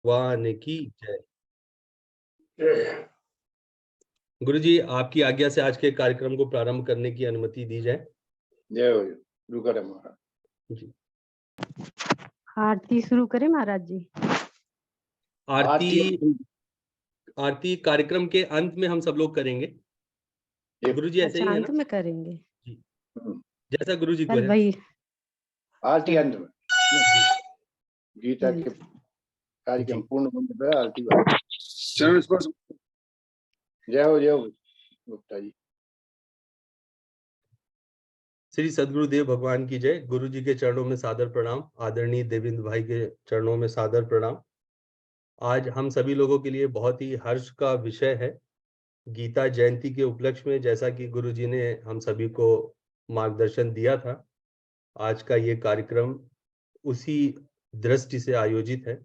भगवान की जय। गुरु जी, आपकी आज्ञा से आज के कार्यक्रम को प्रारंभ करने की अनुमति दी जाए। जय हो, शुरू करें महाराज जी। आरती शुरू करें महाराज जी। आरती कार्यक्रम के अंत में हम सब लोग करेंगे। गुरु जी ऐसे ही है अंत ना? में करेंगे जी, जैसा गुरु जी को कल है। भाई आरती अंत में गीता के कार्यक्रम पूर्ण होने पर आरती चरण स्पर्श। जय हो गुप्ता जी। श्री सदगुरुदेव भगवान की जय। गुरु जी के चरणों में सादर प्रणाम। आदरणीय देवेंद्र भाई के चरणों में सादर प्रणाम। आज हम सभी लोगों के लिए बहुत ही हर्ष का विषय है। गीता जयंती के उपलक्ष्य में, जैसा कि गुरु जी ने हम सभी को मार्गदर्शन दिया था, आज का ये कार्यक्रम उसी दृष्टि से आयोजित है।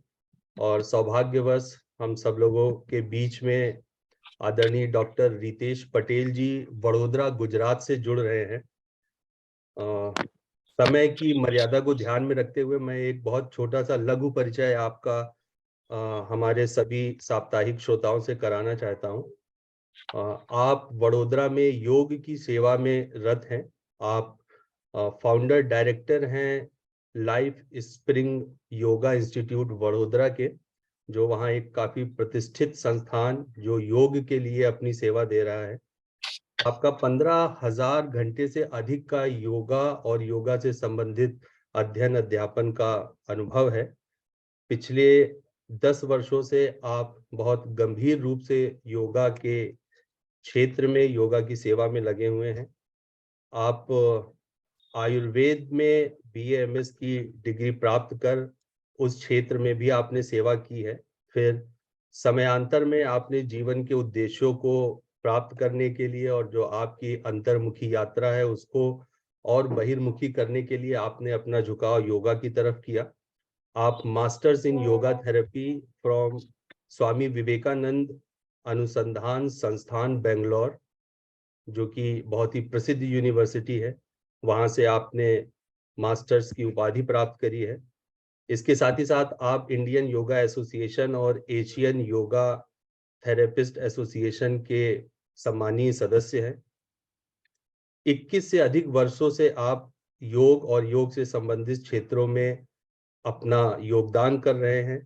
और सौभाग्यवश हम सब लोगों के बीच में आदरणीय डॉक्टर रितेश पटेल जी वडोदरा गुजरात से जुड़ रहे हैं। समय की मर्यादा को ध्यान में रखते हुए मैं एक बहुत छोटा सा लघु परिचय आपका हमारे सभी साप्ताहिक श्रोताओं से कराना चाहता हूं। आप वडोदरा में योग की सेवा में रत हैं। आप फाउंडर डायरेक्टर हैं life spring yoga institute Vadodara के, जो वहाँ एक काफी प्रतिष्ठित संस्थान जो योग के लिए अपनी सेवा दे रहा है। आपका 15,000 घंटे से अधिक का योगा और योगा से संबंधित अध्ययन अध्यापन का अनुभव है। पिछले 10 वर्षों से आप बहुत गंभीर रूप से योगा के क्षेत्र में, योगा की सेवा में लगे हुए हैं। आप आयुर्वेद में BAMS की डिग्री प्राप्त कर उस क्षेत्र में भी आपने सेवा की है। फिर समयांतर में आपने जीवन के उद्देश्यों को प्राप्त करने के लिए और जो आपकी अंतर्मुखी यात्रा है उसको और बहिर्मुखी करने के लिए आपने अपना झुकाव योगा की तरफ किया। आप masters in yoga therapy from Swami Vivekananda Anusandhan Sansthan Bangalore, जो कि बहुत ही प्रसिद्ध यूनिवर्सिटी है, वहां से आपने मास्टर्स की उपाधि प्राप्त करी है। इसके साथ ही साथ आप इंडियन योगा एसोसिएशन और एशियन योगा थेरेपिस्ट एसोसिएशन के सम्मानीय सदस्य हैं। 21 से अधिक वर्षों से आप योग और योग से संबंधित क्षेत्रों में अपना योगदान कर रहे हैं।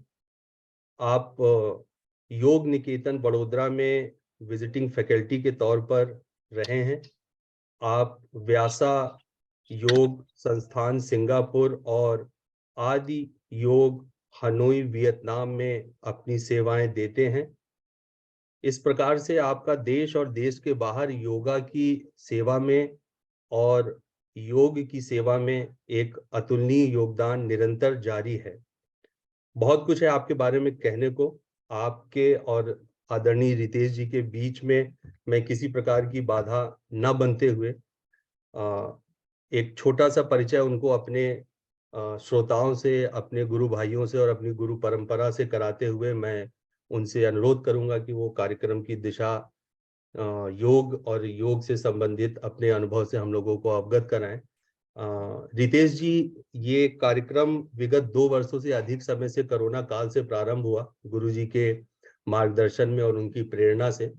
आप योग निकेतन बड़ोदरा में विजिटिंग फैकल्टी के तौर पर रहे हैं। आप व्यासा योग संस्थान सिंगापुर और आदि योग हनोई वियतनाम में अपनी सेवाएं देते हैं। इस प्रकार से आपका देश और देश के बाहर योगा की सेवा में और योग की सेवा में एक अतुलनीय योगदान निरंतर जारी है। बहुत कुछ है आपके बारे में कहने को। आपके और आदरणीय रितेश जी के बीच में मैं किसी प्रकार की बाधा न बनते हुए एक छोटा सा परिचय उनको अपने श्रोताओं से, अपने गुरु भाइयों से और अपनी गुरु परंपरा से कराते हुए मैं उनसे अनुरोध करूंगा कि वो कार्यक्रम की दिशा योग और योग से संबंधित अपने अनुभव से हम लोगों को अवगत कराएं। रितेश जी, ये कार्यक्रम विगत 2 वर्षों से अधिक समय से कोरोना काल से प्रारंभ हुआ, गुरु जी के मार्गदर्शन में और उनकी प्रेरणा से,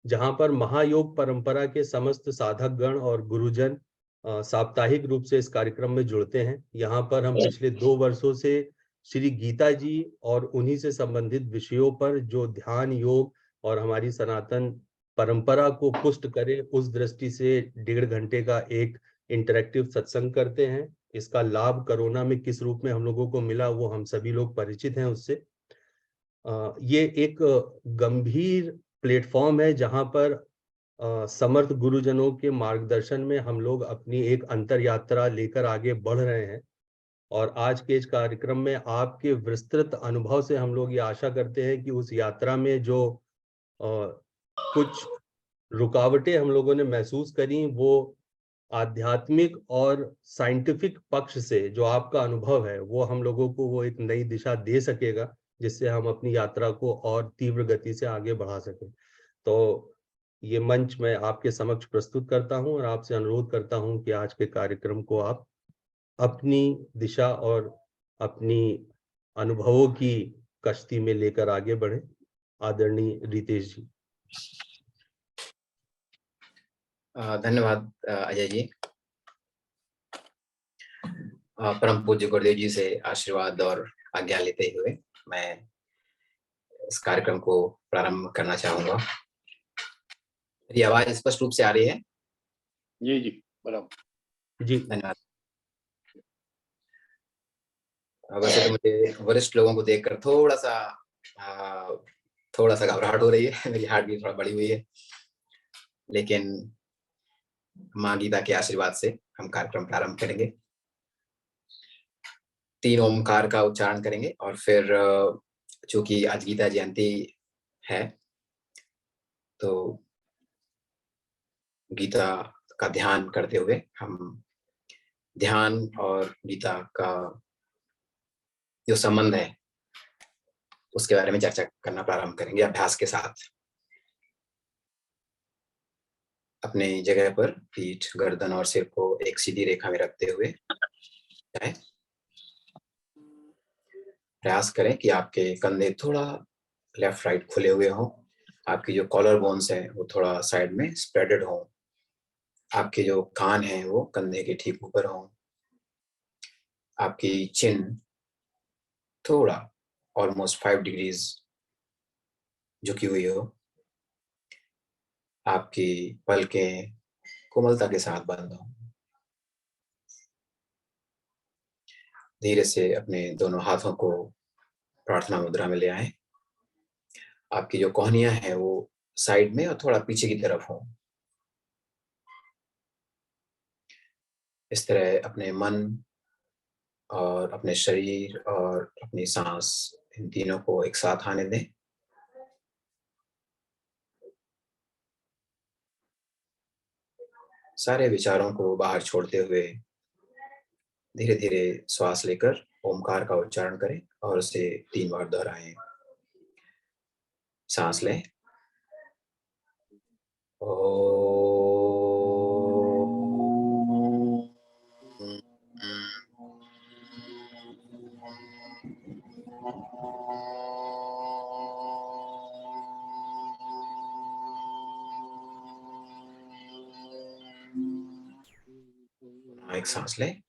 जहां पर महायोग परंपरा के समस्त साधक गण और गुरुजन साप्ताहिक रूप से इस कार्यक्रम में जुड़ते हैं। यहाँ पर हम पिछले 2 वर्षों से श्री गीता जी और उन्हीं से संबंधित विषयों पर जो ध्यान योग और हमारी सनातन परंपरा को पुष्ट करे उस दृष्टि से 1.5 घंटे का एक इंटरेक्टिव सत्संग करते हैं। इसका लाभ कोरोना में किस रूप में हम लोगों को मिला वो हम सभी लोग परिचित हैं उससे। ये एक गंभीर प्लेटफॉर्म है जहां पर समर्थ गुरुजनों के मार्गदर्शन में हम लोग अपनी एक अंतर यात्रा लेकर आगे बढ़ रहे हैं। और आज के इस कार्यक्रम में आपके विस्तृत अनुभव से हम लोग ये आशा करते हैं कि उस यात्रा में जो कुछ रुकावटें हम लोगों ने महसूस करी, वो आध्यात्मिक और साइंटिफिक पक्ष से जो आपका अनुभव है वो हम लोगों को वो एक नई दिशा दे सकेगा, जिससे हम अपनी यात्रा को और तीव्र गति से आगे बढ़ा सकें। तो ये मंच मैं आपके समक्ष प्रस्तुत करता हूं और आपसे अनुरोध करता हूं कि आज के कार्यक्रम को आप अपनी दिशा और अपनी अनुभवों की कश्ती में लेकर आगे बढ़े। आदरणीय रितेश जी। धन्यवाद अजय जी। परम पूज्य गुरुदेव जी से आशीर्वाद और आज्ञा लेते हुए मैं इस कार्यक्रम को प्रारंभ करना चाहूंगा। मेरी आवाज स्पष्ट रूप से आ रही है? जी जी बराबर जी धन्यवाद। वैसे तो मुझे वरिष्ठ लोगों को देखकर थोड़ा सा घबराहट हो रही है, मेरी हार्ट भी थोड़ा बढ़ी हुई है, लेकिन माँ गीता के आशीर्वाद से हम कार्यक्रम प्रारंभ करेंगे। 3 ओमकार का उच्चारण करेंगे और फिर चूंकि आज गीता जयंती है तो गीता का ध्यान करते हुए हम ध्यान और गीता का जो संबंध है उसके बारे में चर्चा करना प्रारंभ करेंगे अभ्यास के साथ। अपने जगह पर पीठ, गर्दन और सिर को एक सीधी रेखा में रखते हुए प्रयास करें कि आपके कंधे थोड़ा लेफ्ट राइट खुले हुए हों, आपकी जो कॉलर बोन्स हैं वो थोड़ा साइड में स्प्रेडेड हों, आपके जो कान हैं वो कंधे के ठीक ऊपर हों, आपकी चिन थोड़ा ऑलमोस्ट 5 डिग्रीज झुकी हुई हो, आपकी पलकें कोमलता के साथ बंद हो। धीरे से अपने दोनों हाथों को प्रार्थना मुद्रा में ले आए। आपकी जो कोहनियां हैं वो साइड में और थोड़ा पीछे की तरफ हो। इस तरह अपने मन और अपने शरीर और अपनी सांस, इन तीनों को एक साथ आने दें। सारे विचारों को बाहर छोड़ते हुए धीरे धीरे श्वास लेकर ओमकार का उच्चारण करें और उसे 3 बार दोहराएं। सांस लें। एक सांस लें।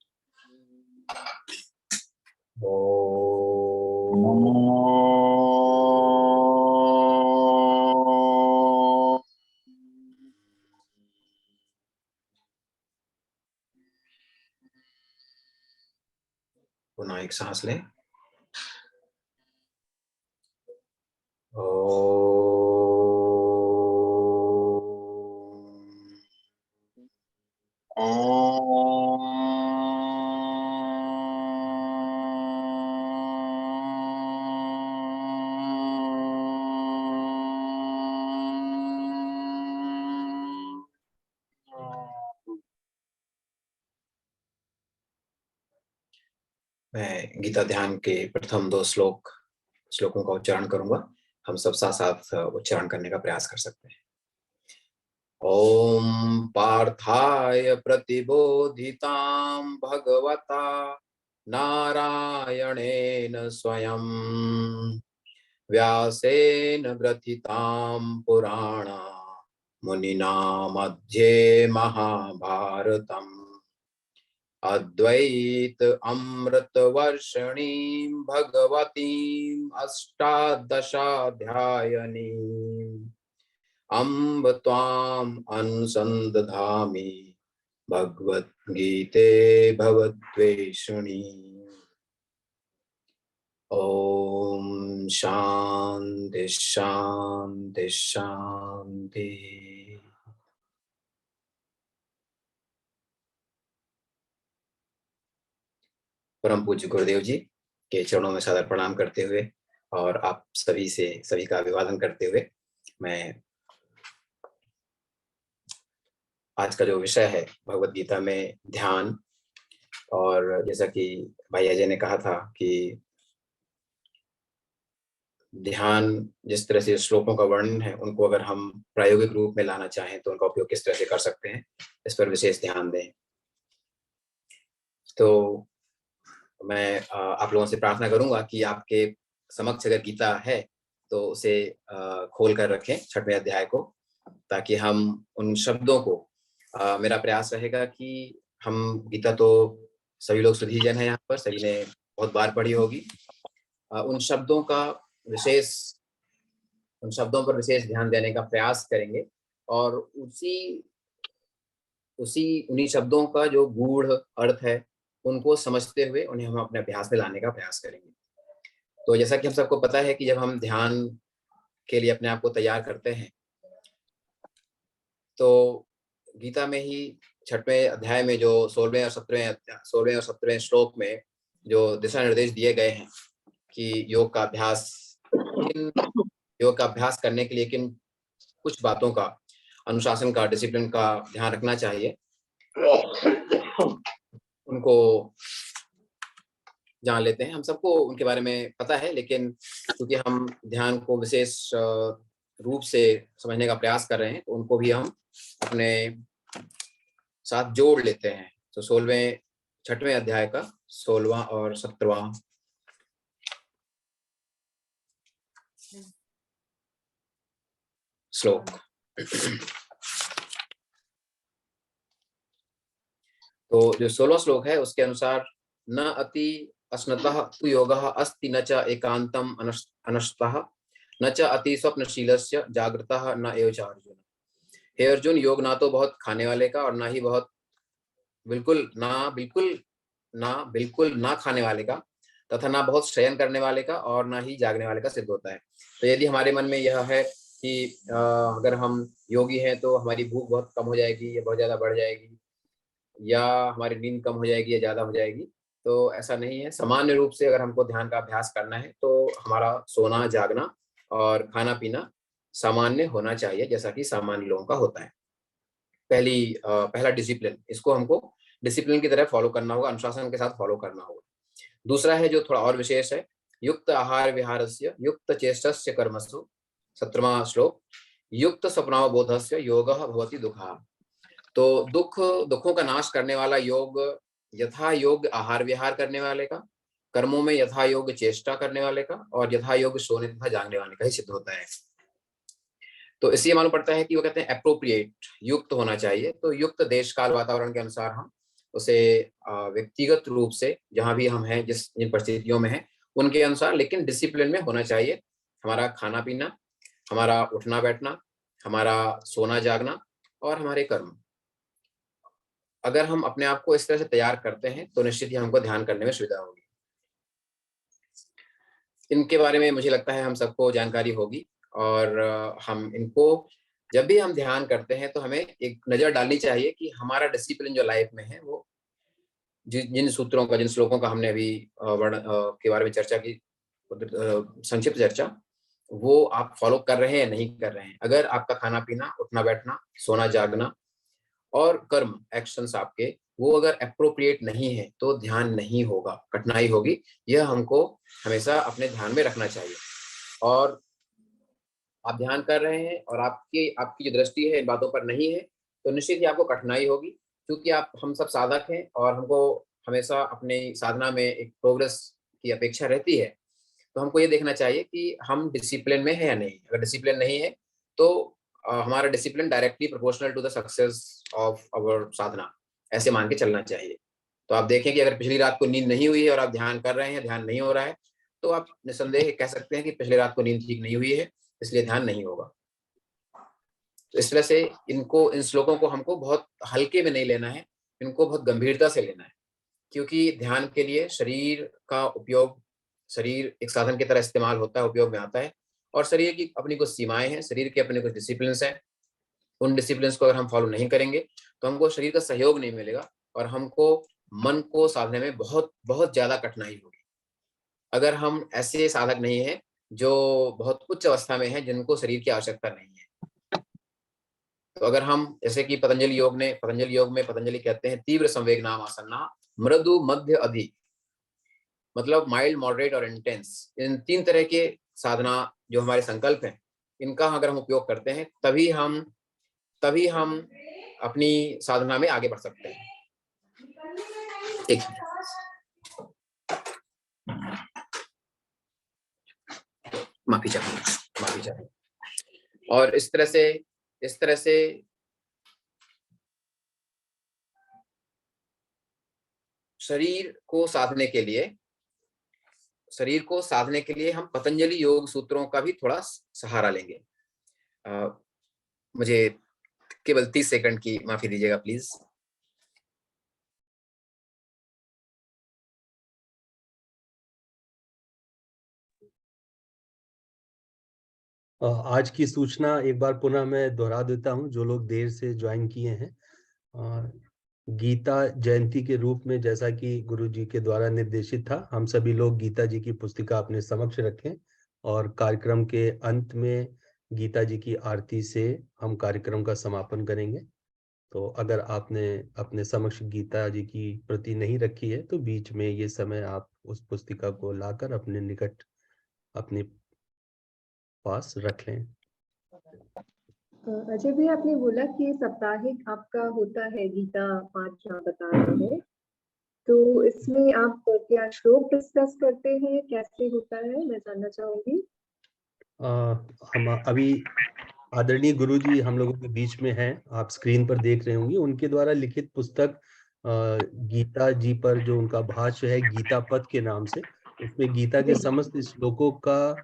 पुनः एक सांस लें। मैं गीता ध्यान के प्रथम 2 श्लोकों का उच्चारण करूंगा। हम सब साथ साथ उच्चारण करने का प्रयास कर सकते हैं। ओम पार्थाय प्रतिबोधितां भगवता नारायणेन स्वयं व्यासेन ग्रथितां पुराण मुनिना मध्ये महाभारतम् अद्वैत अमृत वर्षिणीं भगवतीं अष्टादशाध्यायनीम् अम्ब त्वाम् अनुसन्दधामि भगवद्गीते भवद्वेषिणी। ओम शांति शांति शांति। परम पूज्य गुरुदेव जी के चरणों में सादर प्रणाम करते हुए और आप सभी का अभिवादन करते हुए मैं आज का जो विषय है भगवद गीता में ध्यान, और जैसा कि भाई अजय ने कहा था कि ध्यान जिस तरह से श्लोकों का वर्णन है उनको अगर हम प्रायोगिक रूप में लाना चाहें तो उनका उपयोग किस तरह से कर सकते हैं, इस पर विशेष ध्यान दें। तो मैं आप लोगों से प्रार्थना करूंगा कि आपके समक्ष अगर गीता है तो उसे खोल कर रखें 6वें अध्याय को, ताकि हम उन शब्दों को, मेरा प्रयास रहेगा कि हम, गीता तो सभी लोग सुधीजन है यहाँ पर, सभी ने बहुत बार पढ़ी होगी, उन शब्दों पर विशेष ध्यान देने का प्रयास करेंगे और उन्हीं शब्दों का जो गूढ़ अर्थ है उनको समझते हुए उन्हें हम अपने अभ्यास में लाने का प्रयास करेंगे। तो जैसा कि हम सबको पता है कि जब हम ध्यान के लिए अपने आप को तैयार करते हैं तो गीता में ही 6वें अध्याय में जो 16वें और 17वें श्लोक में जो दिशा निर्देश दिए गए हैं कि योग का अभ्यास करने के लिए किन कुछ बातों का, अनुशासन का, डिसिप्लिन का ध्यान रखना चाहिए, उनको जान लेते हैं। हम सबको उनके बारे में पता है, लेकिन क्योंकि हम ध्यान को विशेष रूप से समझने का प्रयास कर रहे हैं तो उनको भी हम अपने साथ जोड़ लेते हैं। तो 6वें अध्याय का 16वां और 17वां श्लोक। तो जो 16वां श्लोक है उसके अनुसार, न अति अश्नतः तु योगः अस्ति न च एकांतम अनशतः न च अति स्वप्नशीलस्य जागृतः न एव च अर्जुन। हे अर्जुन, योग ना तो बहुत खाने वाले का और ना ही बहुत बिल्कुल ना खाने वाले का, तथा ना बहुत शयन करने वाले का और ना ही जागने वाले का सिद्ध होता है। तो यदि हमारे मन में यह है कि अगर हम योगी हैं तो हमारी भूख बहुत कम हो जाएगी या बहुत ज्यादा बढ़ जाएगी, या हमारी नींद कम हो जाएगी या ज्यादा हो जाएगी, तो ऐसा नहीं है। सामान्य रूप से अगर हमको ध्यान का अभ्यास करना है तो हमारा सोना, जागना और खाना पीना सामान्य होना चाहिए, जैसा कि सामान्य लोगों का होता है। पहला डिसिप्लिन, इसको हमको डिसिप्लिन की तरह फॉलो करना होगा, अनुशासन के साथ फॉलो करना होगा। दूसरा है जो थोड़ा और विशेष है, युक्त आहार विहारस्य युक्त चेष्टस्य कर्मसु, 17वां श्लोक, युक्त स्वप्नावबोधस्य योगः भवति दुःखः। तो दुखों का नाश करने वाला योग यथा योग आहार विहार करने वाले का, कर्मों में यथा योग चेष्टा करने वाले का और यथा योग सोने तथा जागने वाले का ही सिद्ध होता है। तो इसलिए मालूम पड़ता है कि वो कहते हैं एप्रोप्रिएट, युक्त होना चाहिए। तो युक्त देश काल वातावरण के अनुसार हम उसे व्यक्तिगत रूप से जहां भी हम हैं, जिन परिस्थितियों में हैं उनके अनुसार, लेकिन डिसिप्लिन में होना चाहिए। हमारा खाना पीना, हमारा उठना बैठना, हमारा सोना जागना और हमारे कर्म। अगर हम अपने आप को इस तरह से तैयार करते हैं तो निश्चित ही हमको ध्यान करने में सुविधा होगी। इनके बारे में मुझे लगता है हम सबको जानकारी होगी, और हम इनको जब भी हम ध्यान करते हैं तो हमें एक नजर डालनी चाहिए कि हमारा डिसिप्लिन जो लाइफ में है वो जिन सूत्रों का, जिन श्लोकों का हमने अभी के बारे में चर्चा की, संक्षिप्त चर्चा, वो आप फॉलो कर रहे हैं या नहीं कर रहे हैं। अगर आपका खाना पीना, उठना बैठना, सोना जागना और कर्म, एक्शंस आपके, वो अगर एप्रोप्रिएट नहीं है तो ध्यान नहीं होगा, कठिनाई होगी। यह हमको हमेशा अपने ध्यान में रखना चाहिए। और आप ध्यान कर रहे हैं और आपकी जो दृष्टि है इन बातों पर नहीं है तो निश्चित ही आपको कठिनाई होगी, क्योंकि हम सब साधक हैं और हमको हमेशा अपनी साधना में एक प्रोग्रेस की अपेक्षा रहती है। तो हमको ये देखना चाहिए कि हम डिसिप्लिन में है या नहीं। अगर डिसिप्लिन नहीं है तो हमारा discipline directly proportional to the success of our sadhana, ऐसे मान के चलना चाहिए। तो आप देखें कि अगर पिछली रात को नींद नहीं हुई है और आप ध्यान कर रहे हैं, ध्यान नहीं हो रहा है, तो आप निसंदेह कह सकते हैं कि पिछली रात को नींद ठीक नहीं हुई है, इसलिए ध्यान नहीं होगा। तो इस तरह से इन श्लोकों को हमको बहुत हल्के में नहीं लेना है, इनको बहुत गंभीरता से लेना है, क्योंकि ध्यान के लिए शरीर का उपयोग, शरीर एक साधन की तरह इस्तेमाल होता है, उपयोग में आता है, और शरीर की अपनी कुछ सीमाएं हैं, शरीर के अपने कुछ डिसिप्लिन हैं। उन डिसिप्लिन को अगर हम फॉलो नहीं करेंगे तो हमको शरीर का सहयोग नहीं मिलेगा और हमको मन को साधने में बहुत बहुत ज्यादा कठिनाई होगी। अगर हम ऐसे साधक नहीं है जो बहुत उच्च अवस्था में है, जिनको शरीर की आवश्यकता नहीं है, तो अगर हम, जैसे कि पतंजलि योग में पतंजलि कहते हैं तीव्र संवेगना आसन्ना, मृदु, मध्य, अधिक, मतलब माइल्ड, मॉडरेट और इंटेंस। इन 3 तरह के साधना जो हमारे संकल्प हैं, इनका अगर हम उपयोग करते हैं तभी हम अपनी साधना में आगे बढ़ सकते हैं। एक माफी चाहिए। और इस तरह से शरीर को साधने के लिए हम पतंजलि योग सूत्रों का भी थोड़ा सहारा लेंगे। मुझे केवल 30 सेकंड की माफी दीजिएगा प्लीज। आज की सूचना एक बार पुनः मैं दोहरा देता हूं, जो लोग देर से ज्वाइन किए हैं। गीता जयंती के रूप में, जैसा कि गुरु जी के द्वारा निर्देशित था, हम सभी लोग गीता जी की पुस्तिका अपने समक्ष रखें और कार्यक्रम के अंत में गीता जी की आरती से हम कार्यक्रम का समापन करेंगे। तो अगर आपने अपने समक्ष गीता जी की प्रति नहीं रखी है तो बीच में ये समय आप उस पुस्तिका को लाकर अपने निकट अपने पास रख लें। अजय भाई, आपने बोला कि साप्ताहिक आपका होता है गीता पाठ बता रहे हैं, तो इसमें आप क्या श्लोक डिस्कस करते हैं, कैसे होता है, मैं जानना चाहूंगी। हम अभी आदरणीय गुरु जी हम लोगों के बीच में हैं, आप स्क्रीन पर देख रहे होंगे उनके द्वारा लिखित पुस्तक गीता जी पर, जो उनका भाष्य है गीता पद के नाम से, उसमें गीता के समस्त श्लोकों का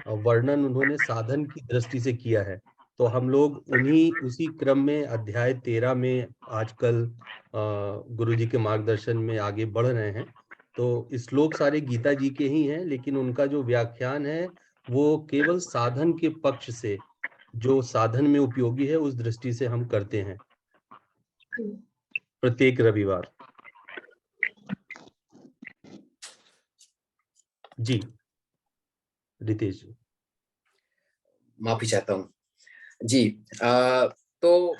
वर्णन उन्होंने साधन की दृष्टि से किया है। तो हम लोग उसी क्रम में अध्याय 13 में आजकल गुरु जी के मार्गदर्शन में आगे बढ़ रहे हैं। तो श्लोक सारे गीता जी के ही हैं, लेकिन उनका जो व्याख्यान है वो केवल साधन के पक्ष से, जो साधन में उपयोगी है उस दृष्टि से हम करते हैं प्रत्येक रविवार। जी रितेश जी। माफी चाहता हूँ जी। तो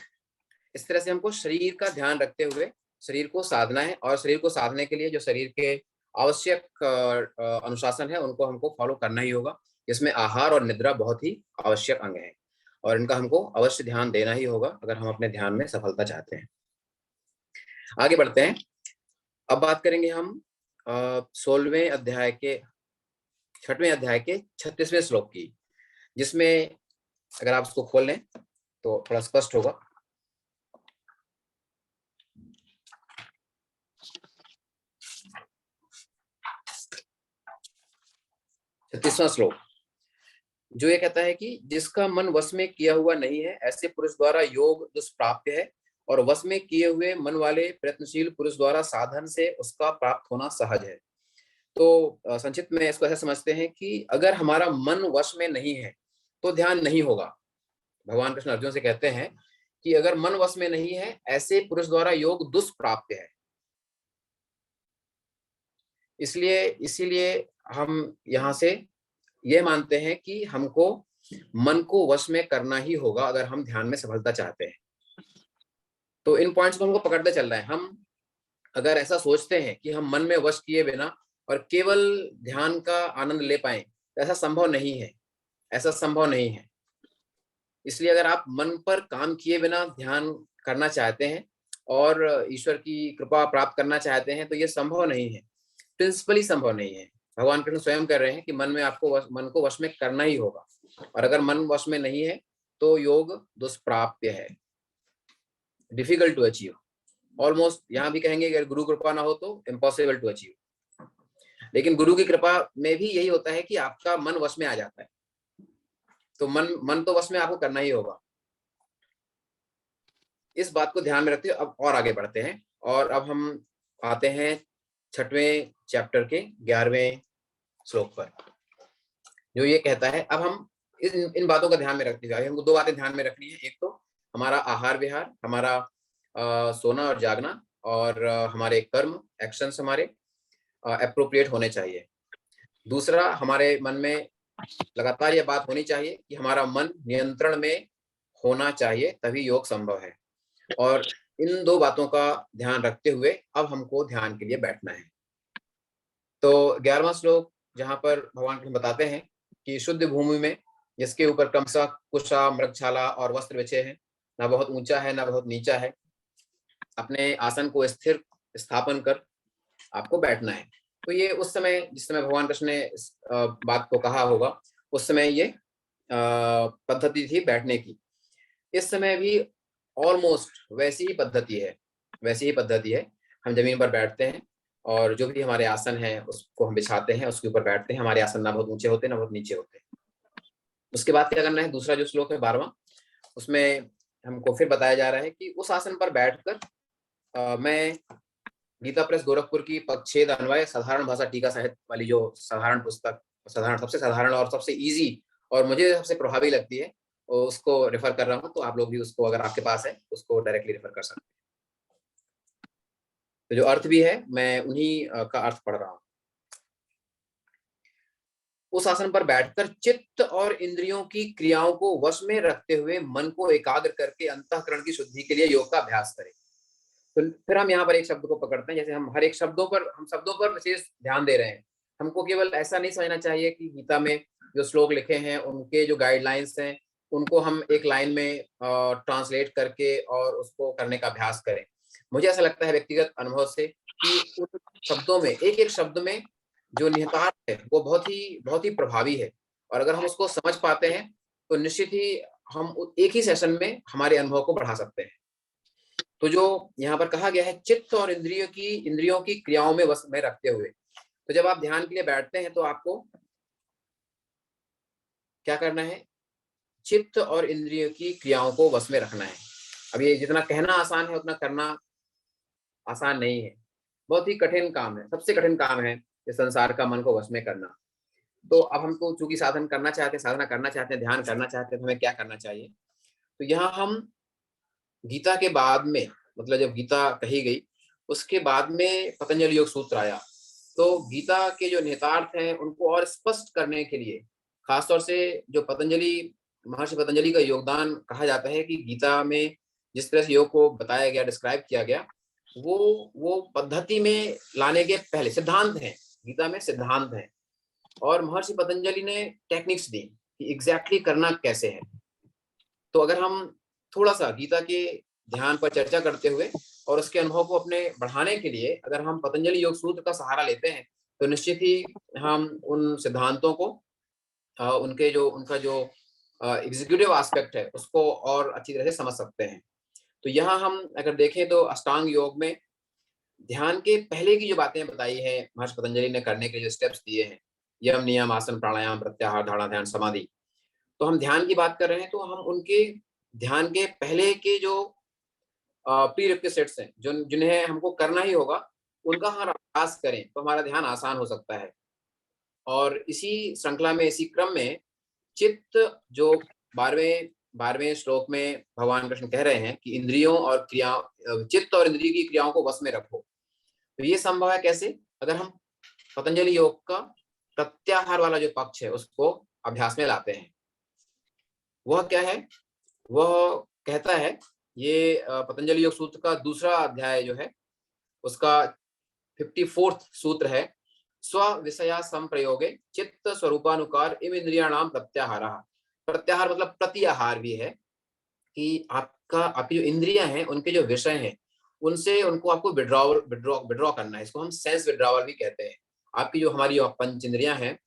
इस तरह से हमको शरीर का ध्यान रखते हुए शरीर को साधना है, और शरीर को साधने के लिए जो शरीर के आवश्यक अनुशासन है उनको हमको फॉलो करना ही होगा। इसमें आहार और निद्रा बहुत ही आवश्यक अंग है, और इनका हमको अवश्य ध्यान देना ही होगा अगर हम अपने ध्यान में सफलता चाहते हैं। आगे बढ़ते हैं। अब बात करेंगे हम 16वें अध्याय के 6वें अध्याय के 36वें श्लोक की, जिसमें अगर आप इसको खोल लें तो थोड़ा स्पष्ट होगा। छत्तीसवां श्लोक जो ये कहता है कि जिसका मन वश में किया हुआ नहीं है, ऐसे पुरुष द्वारा योग दुष्प्राप्य है, और वश में किए हुए मन वाले प्रयत्नशील पुरुष द्वारा साधन से उसका प्राप्त होना सहज है। तो संक्षिप्त में इसको ऐसा समझते हैं कि अगर हमारा मन वश में नहीं है तो ध्यान नहीं होगा। भगवान कृष्ण अर्जुन से कहते हैं कि अगर मन वश में नहीं है, ऐसे पुरुष द्वारा योग दुष्प्राप्य है। इसीलिए हम यहाँ से ये मानते हैं कि हमको मन को वश में करना ही होगा अगर हम ध्यान में सफलता चाहते हैं। तो इन पॉइंट्स को हमको पकड़ते चलना है। हम अगर ऐसा सोचते हैं कि हम मन में वश किए बिना और केवल ध्यान का आनंद ले पाए, तो ऐसा संभव नहीं है। इसलिए अगर आप मन पर काम किए बिना ध्यान करना चाहते हैं और ईश्वर की कृपा प्राप्त करना चाहते हैं, तो ये संभव नहीं है, प्रिंसिपली संभव नहीं है। भगवान कृष्ण स्वयं कह रहे हैं कि मन को वश में करना ही होगा, और अगर मन वश में नहीं है तो योग दुष्प्राप्य है, डिफिकल्ट टू अचीव। ऑलमोस्ट यहाँ भी कहेंगे अगर गुरु कृपा ना हो तो इम्पॉसिबल टू अचीव। लेकिन गुरु की कृपा में भी यही होता है कि आपका मन वश में आ जाता है। तो मन तो वश में आपको करना ही होगा। इस बात को ध्यान में रखते हुए अब और आगे बढ़ते हैं, और अब हम आते हैं 6वें चैप्टर के 11वें श्लोक पर, जो ये कहता है। अब हम इन बातों का ध्यान में रखते हुए हमको 2 बातें ध्यान में रखनी है। एक तो हमारा आहार विहार, हमारा सोना और जागना, और हमारे कर्म एक्शंस हमारे एप्रोप्रिएट होने चाहिए। दूसरा, हमारे मन में लगातार यह बात होनी चाहिए कि हमारा मन नियंत्रण में होना चाहिए, तभी योग संभव है। और इन 2 बातों का ध्यान रखते हुए अब हमको ध्यान के लिए बैठना है। तो 11वां श्लोक जहां पर भगवान कृष्ण बताते हैं कि शुद्ध भूमि में, जिसके ऊपर क्रमशः कुशा, मृगछाला और वस्त्र बिछे हैं, ना बहुत ऊंचा है ना बहुत नीचा है, अपने आसन को स्थिर स्थापन कर आपको बैठना है। तो ये उस समय जिस समय भगवान कृष्ण ने इस बात को कहा होगा, उस समय ये पद्धति थी बैठने की। इस समय भी ऑलमोस्ट वैसी ही पद्धति है। हम जमीन पर बैठते हैं और जो भी हमारे आसन है उसको हम बिछाते हैं, उसके ऊपर बैठते हैं। हमारे आसन ना बहुत ऊंचे होते हैं ना बहुत नीचे होते हैं। उसके बाद क्या करना है, दूसरा जो श्लोक है 12वां, उसमें हमको फिर बताया जा रहा है कि उस आसन पर बैठकर मैं गीता प्रेस गोरखपुर की पदच्छेद अन्वय साधारण भाषा टीका साहित्य वाली जो साधारण पुस्तक, सबसे साधारण और सबसे इजी और मुझे सबसे प्रभावी लगती है, उसको रेफर कर रहा हूँ। तो आप लोग भी उसको, अगर आपके पास है, उसको डायरेक्टली रेफर कर सकते हैं। तो जो अर्थ भी है मैं उन्हीं का अर्थ पढ़ रहा हूँ। उस आसन पर बैठकर चित्त और इंद्रियों की क्रियाओं को वश में रखते हुए मन को एकाग्र करके अंतःकरण की शुद्धि के लिए योग का अभ्यास करें। तो फिर हम यहाँ पर एक शब्द को पकड़ते हैं। जैसे हम हर एक शब्दों पर विशेष ध्यान दे रहे हैं। हमको केवल ऐसा नहीं समझना चाहिए कि गीता में जो श्लोक लिखे हैं उनके जो गाइडलाइंस हैं उनको हम एक लाइन में ट्रांसलेट करके और उसको करने का अभ्यास करें। मुझे ऐसा लगता है व्यक्तिगत अनुभव से कि उन शब्दों में, एक एक शब्द में जो निहितार्थ है वो बहुत ही प्रभावी है। और अगर हम उसको समझ पाते हैं तो निश्चित ही हम एक ही सेशन में हमारे अनुभव को बढ़ा सकते हैं। तो जो यहाँ पर कहा गया है, चित्त और इंद्रियों की क्रियाओं में वश में रखते हुए, तो जब आप ध्यान के लिए बैठते हैं तो आपको क्या करना है, चित्त और इंद्रियों की क्रियाओं को वश में रखना है। अब ये जितना कहना आसान है उतना करना आसान नहीं है। बहुत ही कठिन काम है, सबसे कठिन काम है इस संसार का मन को वश में करना। तो अब हमको चूंकि साधना करना चाहते हैं, ध्यान करना चाहते हैं, तो हमें क्या करना चाहिए। तो यहाँ हम गीता के बाद में, मतलब जब गीता कही गई उसके बाद में पतंजलि योग सूत्र आया। तो गीता के जो निहितार्थ हैं उनको और स्पष्ट करने के लिए, खासतौर से जो महर्षि पतंजलि का योगदान कहा जाता है कि गीता में जिस तरह से योग को बताया गया, डिस्क्राइब किया गया, वो पद्धति में लाने के पहले सिद्धांत हैं। गीता में सिद्धांत हैं और महर्षि पतंजलि ने टेक्निक्स दी कि एग्जैक्टली करना कैसे है। तो अगर हम थोड़ा सा गीता के ध्यान पर चर्चा करते हुए और उसके अनुभव को अपने बढ़ाने के लिए अगर हम पतंजलि योग सूत्र का सहारा लेते हैं तो निश्चित ही हम उन सिद्धांतों को, उनका जो एग्जीक्यूटिव एस्पेक्ट है उसको और अच्छी तरह से समझ सकते हैं। तो यहाँ हम अगर देखें तो अष्टांग योग में ध्यान के पहले की जो बातें बताई है महर्षि पतंजलि ने करने के जो स्टेप्स दिए हैं, यम, नियम, आसन, प्राणायाम, प्रत्याहार, धारणा, ध्यान, समाधि। तो हम ध्यान की बात कर रहे हैं तो हम उनके ध्यान के पहले के जो प्रीरिक्विजिट्स हैं जिन्हें हमको करना ही होगा, उनका हम अभ्यास करें तो हमारा ध्यान आसान हो सकता है। और इसी श्रृंखला में, इसी क्रम में चित्त, जो 12वें श्लोक में भगवान कृष्ण कह रहे हैं कि चित्त और इंद्रिय की क्रियाओं को वश में रखो। तो ये संभव है कैसे, अगर हम पतंजलि योग का प्रत्याहार वाला जो पक्ष है उसको अभ्यास में लाते हैं। वह क्या है, वह कहता है, ये पतंजलि योग सूत्र का दूसरा अध्याय जो है उसका 54th सूत्र है, स्व विषया संप्रयोगे चित्त स्वरूपानुकार इम इंद्रियाणाम प्रत्याहार। प्रत्याहार मतलब प्रत्याहार भी है कि आपकी जो इंद्रियां हैं उनके जो विषय हैं उनसे उनको आपको विड्रॉ करना है। इसको हम सेंस विड्रॉवल भी कहते हैं। आपकी जो हमारी पंच इंद्रियां हैं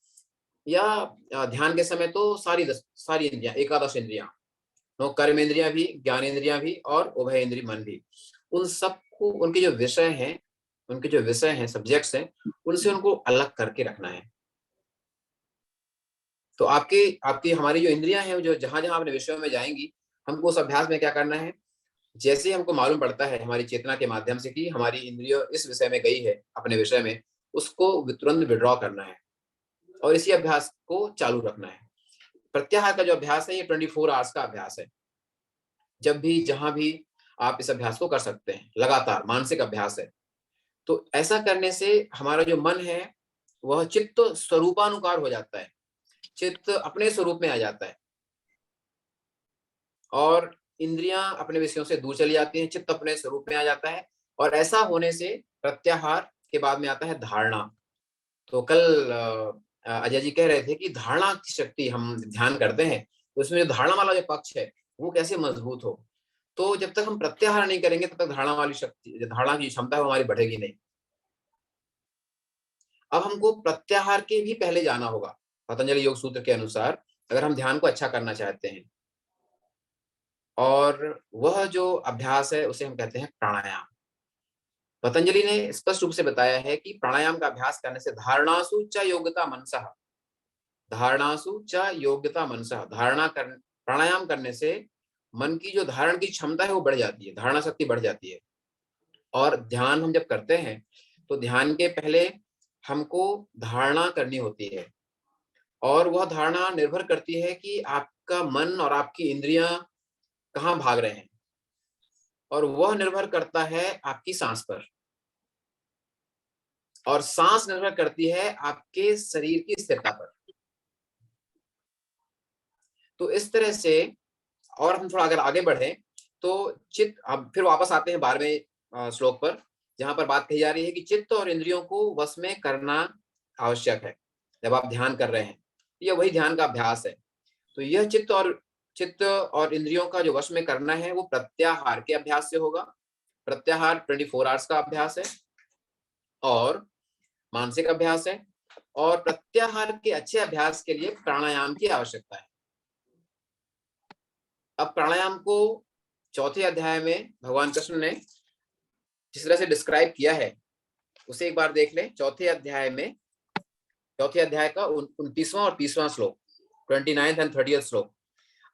या ध्यान के समय तो सारी इंद्रियां, एकादश इंद्रियां, कर्म इंद्रियां भी, ज्ञान इंद्रियां भी और उभय इंद्रिय मन भी, उन सबको उनके जो विषय हैं, सब्जेक्ट्स हैं, उनसे उनको अलग करके रखना है। तो आपकी हमारी जो इंद्रियां हैं जो जहां जहां अपने विषयों में जाएंगी, हमको उस अभ्यास में क्या करना है, जैसे हमको मालूम पड़ता है हमारी चेतना के माध्यम से कि हमारी इंद्रिय इस विषय में गई है अपने विषय में, उसको तुरंत विड्रॉ करना है और इसी अभ्यास को चालू रखना है। प्रत्याहार का जो अभ्यास है ये 24 आवर्स का अभ्यास है। जब भी जहां भी आप इस अभ्यास को कर सकते हैं, लगातार मानसिक अभ्यास है। तो ऐसा करने से हमारा जो मन है वह चित्त स्वरूपानुकार हो जाता है, चित्त अपने स्वरूप में आ जाता है और इंद्रियां अपने विषयों से दूर चली जाती हैं, चित्त अपने स्वरूप में आ जाता है। और ऐसा होने से प्रत्याहार के बाद में आता है धारणा। तो कल अजय जी कह रहे थे कि धारणा की शक्ति, हम ध्यान करते हैं तो उसमें जो धारणा वाला जो पक्ष है वो कैसे मजबूत हो। तो जब तक हम प्रत्याहार नहीं करेंगे तब तक धारणा की क्षमता हमारी बढ़ेगी नहीं। अब हमको प्रत्याहार के भी पहले जाना होगा। पतंजलि योग सूत्र के अनुसार अगर हम ध्यान को अच्छा करना चाहते हैं, और वह जो अभ्यास है उसे हम कहते हैं प्राणायाम। पतंजलि ने स्पष्ट रूप से बताया है कि प्राणायाम का अभ्यास करने से धारणासु च योग्यता मनसः, धारणासु च योग्यता मनसः, प्राणायाम करने से मन की जो धारण की क्षमता है वो बढ़ जाती है, धारणा शक्ति बढ़ जाती है। और ध्यान हम जब करते हैं तो ध्यान के पहले हमको धारणा करनी होती है, और वह धारणा निर्भर करती है कि आपका मन और आपकी इंद्रियां कहाँ भाग रहे हैं, और वह निर्भर करता है आपकी सांस पर, और सांस निर्भर करती है आपके शरीर की स्थिरता पर। तो इस तरह से, और हम थोड़ा अगर आगे बढ़े तो चित्त, अब फिर वापस आते हैं 12वें श्लोक पर, जहां पर बात कही जा रही है कि चित्त और इंद्रियों को वश में करना आवश्यक है जब आप ध्यान कर रहे हैं। यह वही ध्यान का अभ्यास है। तो यह चित्त और इंद्रियों का जो वश में करना है वो प्रत्याहार के अभ्यास से होगा। प्रत्याहार 24 आवर्स का अभ्यास है और मानसिक अभ्यास है, और प्रत्याहार के अच्छे अभ्यास के लिए प्राणायाम की आवश्यकता है। अब प्राणायाम को चौथे अध्याय में भगवान कृष्ण ने जिस तरह से डिस्क्राइब किया है उसे एक बार देख लें। चौथे अध्याय का 29वां और 30वां श्लोक, 29th एंड 30th श्लोक।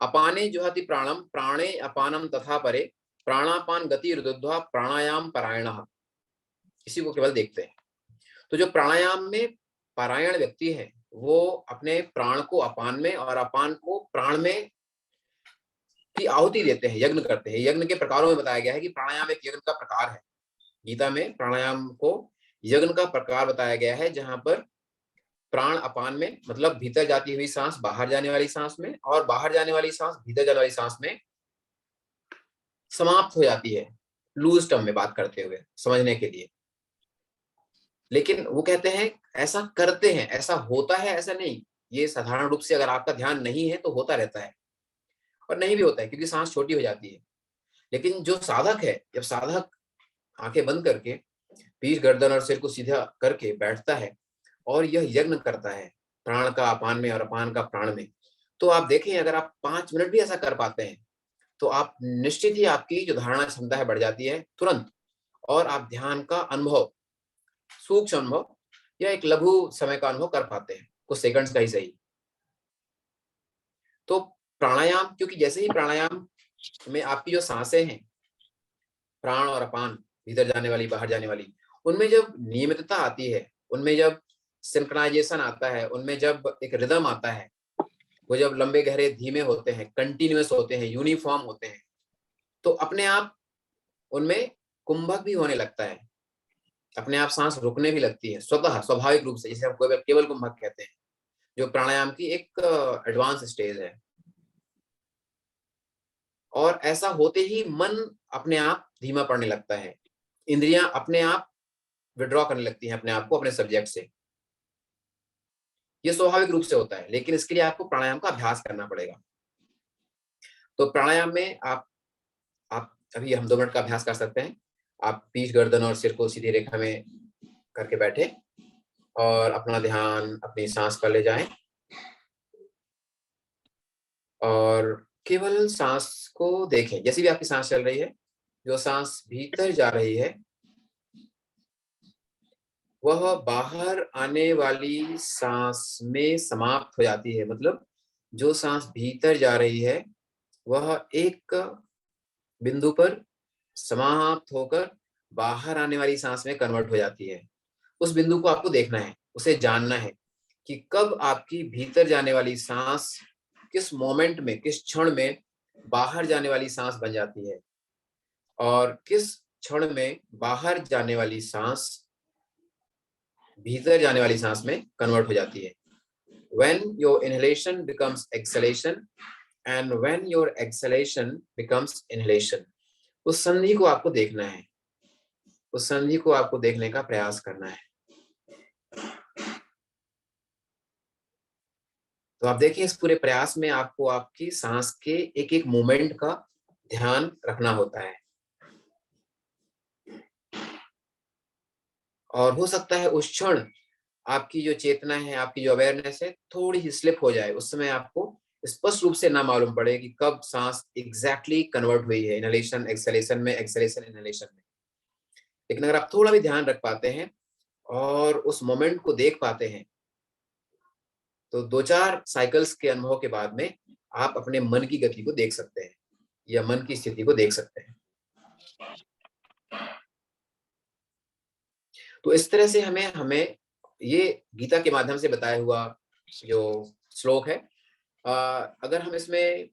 अपाने जुहति प्राणम प्राणे अपानम तथा परे प्राणापान गति रुद्ध्वा प्राणायाम परायणः। इसी को केवल देखते हैं। तो जो प्राणायाम में पारायण व्यक्ति है वो अपने प्राण को अपान में और अपान को प्राण में की आहुति देते हैं, यज्ञ करते हैं। यज्ञ के प्रकारों में बताया गया है कि प्राणायाम एक यज्ञ का प्रकार है। गीता में प्राणायाम को यज्ञ का प्रकार बताया गया है, जहां पर प्राण अपान में, मतलब भीतर जाती हुई सांस बाहर जाने वाली सांस में, और बाहर जाने वाली सांस भीतर जाने वाली सांस में समाप्त हो जाती है, लूज टर्म में बात करते हुए समझने के लिए। लेकिन वो कहते हैं ऐसा करते हैं, ऐसा होता है ऐसा नहीं। ये साधारण रूप से अगर आपका ध्यान नहीं है तो होता रहता है, और नहीं भी होता है क्योंकि सांस छोटी हो जाती है। लेकिन जो साधक है, जब साधक आंखें बंद करके पीठ गर्दन और सिर को सीधा करके बैठता है और यह यज्ञ करता है प्राण का अपान में और अपान का प्राण में, तो आप देखें अगर आप 5 मिनट भी ऐसा कर पाते हैं तो आप निश्चित ही आपकी जो धारणा क्षमता है बढ़ जाती है तुरंत, और आप ध्यान का अनुभव, सूक्ष्म अनुभव या एक लघु समय का अनुभव कर पाते हैं, कुछ सेकंड्स का ही सही। तो प्राणायाम, क्योंकि जैसे ही प्राणायाम में आपकी जो सांसें हैं, प्राण और अपान, भीतर जाने वाली बाहर जाने वाली, उनमें जब नियमितता आती है, उनमें जब सिंक्रोनाइजेशन आता है, उनमें जब एक रिदम आता है, वो जब लंबे गहरे धीमे होते हैं, कंटिन्यूअस होते हैं, यूनिफॉर्म होते हैं, तो अपने आप उनमें कुंभक भी होने लगता है, अपने आप सांस रुकने भी लगती है स्वतः, स्वाभाविक रूप से, जिसे हम केवल कुंभक कहते हैं, जो प्राणायाम की एक एडवांस स्टेज है। और ऐसा होते ही मन अपने आप धीमा पड़ने लगता है, इंद्रियां अपने आप विड्रॉ करने लगती हैं अपने आप को अपने सब्जेक्ट से। ये स्वाभाविक रूप से होता है, लेकिन इसके लिए आपको प्राणायाम का अभ्यास करना पड़ेगा। तो प्राणायाम में आप अभी हम 2 मिनट का अभ्यास कर सकते हैं। आप पीठ गर्दन और सिर को सीधी रेखा में करके बैठे और अपना ध्यान अपनी सांस पर ले जाएं, और केवल सांस को देखें। जैसी भी आपकी सांस चल रही है, जो सांस भीतर जा रही है वह बाहर आने वाली सांस में समाप्त हो जाती है। मतलब जो सांस भीतर जा रही है वह एक बिंदु पर समाप्त होकर बाहर आने वाली सांस में कन्वर्ट हो जाती है। उस बिंदु को आपको देखना है, उसे जानना है कि कब आपकी भीतर जाने वाली सांस किस मोमेंट में, किस क्षण में बाहर जाने वाली सांस बन जाती है, और किस क्षण में बाहर जाने वाली सांस भीतर जाने वाली सांस में कन्वर्ट हो जाती है। When your inhalation becomes exhalation and when your exhalation becomes inhalation, उस संधि को आपको देखना है, उस संधि को आपको देखने का प्रयास करना है। तो आप देखिए इस पूरे प्रयास में आपको आपकी सांस के एक एक मोमेंट का ध्यान रखना होता है, और हो सकता है उस क्षण आपकी जो चेतना है, आपकी जो अवेयरनेस है, थोड़ी सी स्लिप हो जाए, उस समय आपको स्पष्ट रूप से ना मालूम पड़े कि कब सांस एग्जैक्टली कन्वर्ट हुई है इनहेलेशन एक्सहेलेशन में, एक्सहेलेशन इनहेलेशन में। लेकिन अगर आप थोड़ा भी ध्यान रख पाते हैं और उस मोमेंट को देख पाते हैं, तो 2-4 साइकिल्स के अनुभव के बाद में आप अपने मन की गति को देख सकते हैं या मन की स्थिति को देख सकते हैं। तो इस तरह से हमें ये गीता के माध्यम से बताया हुआ जो श्लोक है, अगर हम इसमें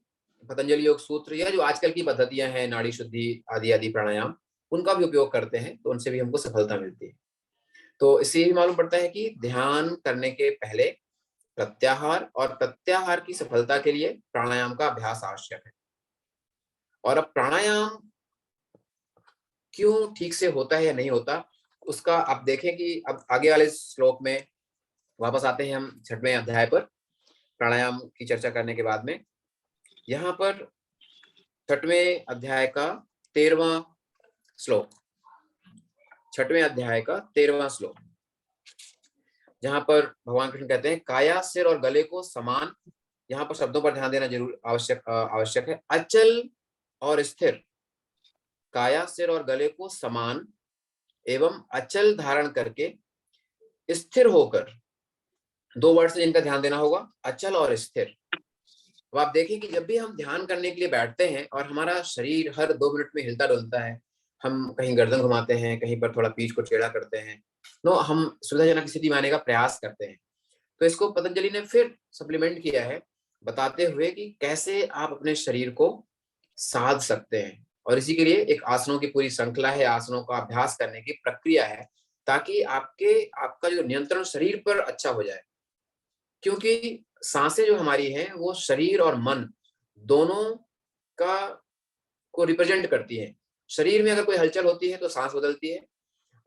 पतंजलि योग सूत्र या जो आजकल की पद्धतियां हैं, नाड़ी शुद्धि आदि आदि प्राणायाम, उनका भी उपयोग करते हैं, तो उनसे भी हमको सफलता मिलती है। तो इससे भी मालूम पड़ता है कि ध्यान करने के पहले प्रत्याहार, और प्रत्याहार की सफलता के लिए प्राणायाम का अभ्यास आवश्यक है। और अब प्राणायाम क्यों ठीक से होता है या नहीं होता, उसका आप देखें कि अब आगे वाले श्लोक में वापस आते हैं हम 6वें अध्याय पर, प्राणायाम की चर्चा करने के बाद में। यहाँ पर 6वें अध्याय का 13वां श्लोक, 6वें अध्याय का 13वां श्लोक, जहां पर भगवान कृष्ण कहते हैं काया, सिर और गले को समान, यहाँ पर शब्दों पर ध्यान देना जरूर आवश्यक है, अचल और स्थिर, काया, सिर और गले को समान एवं अचल धारण करके स्थिर होकर, 2 वर्ड से जिनका ध्यान देना होगा, अचल और स्थिर। अब आप देखें कि जब भी हम ध्यान करने के लिए बैठते हैं और हमारा शरीर हर 2 मिनट में हिलता डुलता है, हम कहीं गर्दन घुमाते हैं, कहीं पर थोड़ा पीठ को टेढ़ा करते हैं, हम सुविधाजनक स्थिति में आने का प्रयास करते हैं। तो इसको पतंजलि ने फिर सप्लीमेंट किया है, बताते हुए कि कैसे आप अपने शरीर को साध सकते हैं। और इसी के लिए एक आसनों की पूरी श्रृंखला है, आसनों का अभ्यास करने की प्रक्रिया है, ताकि आपका जो नियंत्रण शरीर पर अच्छा हो जाए। क्योंकि सांसें जो हमारी हैं वो शरीर और मन दोनों को रिप्रेजेंट करती हैं। शरीर में अगर कोई हलचल होती है तो सांस बदलती है,